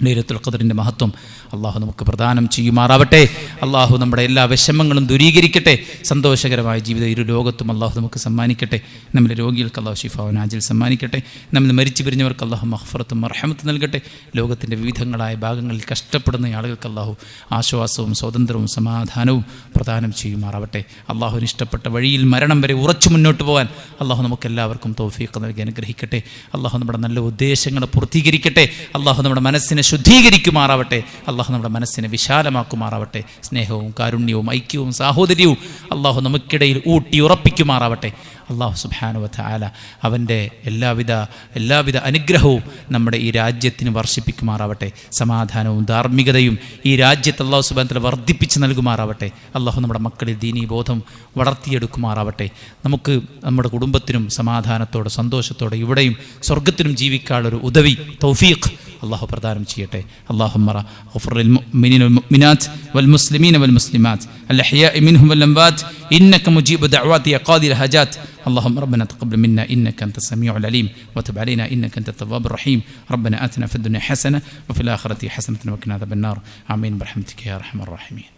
ലൈലത്തുൽ ഖദ്റിൻ്റെ മഹത്വം അള്ളാഹു നമുക്ക് പ്രദാനം ചെയ്യുമാറാവട്ടെ. അള്ളാഹു നമ്മുടെ എല്ലാ വിഷമങ്ങളും ദൂരീകരിക്കട്ടെ. സന്തോഷകരമായ ജീവിതം ഇരു ലോകത്തും അള്ളാഹു നമുക്ക് സമ്മാനിക്കട്ടെ. നമ്മുടെ രോഗികൾക്ക് അള്ളാഹു ശിഫാഉൻ ആജിൽ സമ്മാനിക്കട്ടെ. നമ്മൾ മരിച്ചു പിരിഞ്ഞവർക്ക് അള്ളാഹു മഗ്ഫിറത്തും മർഹമത്തും നൽകട്ടെ. ലോകത്തിൻ്റെ വിവിധങ്ങളായ ഭാഗങ്ങളിൽ കഷ്ടപ്പെടുന്ന ആളുകൾക്ക് അള്ളാഹു ആശ്വാസവും സ്വാതന്ത്ര്യവും സമാധാനവും പ്രദാനം ചെയ്യുമാറാവട്ടെ. അള്ളാഹുവിന് ഇഷ്ടപ്പെട്ട വഴിയിൽ മരണം വരെ ഉറച്ചു മുന്നോട്ട് പോകാൻ അള്ളാഹു നമുക്ക് എല്ലാവർക്കും തൗഫീഖ് നൽകി അനുഗ്രഹിക്കട്ടെ. അള്ളാഹു നമ്മുടെ നല്ല ഉദ്ദേശങ്ങളെ പൂർത്തീകരിക്കട്ടെ. അള്ളാഹു നമ്മുടെ മനസ്സിനെ ശുദ്ധീകരിക്കുമാറാവട്ടെ. അള്ളാഹു നമ്മുടെ മനസ്സിനെ വിശാലമാക്കുമാറാവട്ടെ. സ്നേഹവും കാരുണ്യവും ഐക്യവും സാഹോദര്യവും അള്ളാഹു നമുക്കിടയിൽ ഊട്ടി ഉറപ്പിക്കുമാറാവട്ടെ. അള്ളാഹു സുബ്ഹാനഹു വ തആല അവൻ്റെ എല്ലാവിധ അനുഗ്രഹവും നമ്മുടെ ഈ രാജ്യത്തിന് വർഷിപ്പിക്കുമാറാവട്ടെ. സമാധാനവും ധാർമ്മികതയും ഈ രാജ്യത്ത് അള്ളാഹു സുബ്ഹാനഹു വ തആല വർദ്ധിപ്പിച്ച് നൽകുമാറാവട്ടെ. അള്ളാഹു നമ്മുടെ മക്കളിൽ ദീനീ ബോധം വളർത്തിയെടുക്കുമാറാവട്ടെ. നമുക്ക് നമ്മുടെ കുടുംബത്തിനും സമാധാനത്തോടെ സന്തോഷത്തോടെ ഇവിടെയും സ്വർഗത്തിനും ജീവിക്കാനുള്ളൊരു ഉദവി തൗഫീഖ് അള്ളാഹു പ്രദാനം ചെയ്യട്ടെ. അല്ലാഹുമ്മ ഗ്ഫിർ ലിൽ മുഅ്മിനീന വൽ മുഅ്മിനാത്ത് വൽ മുസ്ലിമീന വൽ മുസ്ലിമാത്ത് അൽ അഹ്യാഇ മിൻഹും വൽ അംവാത്ത് ഇന്നക മുജീബു ദഅവാതി യാ ഖാദിൽ ഹജാത്ത്. اللهم ربنا تقبل منا إنك أنت السميع العليم وتب علينا إنك أنت التواب الرحيم. ربنا آتنا في الدنيا حسنة وفي الآخرة حسنة وقنا عذاب النار. آمين برحمتك يا أرحم الراحمين.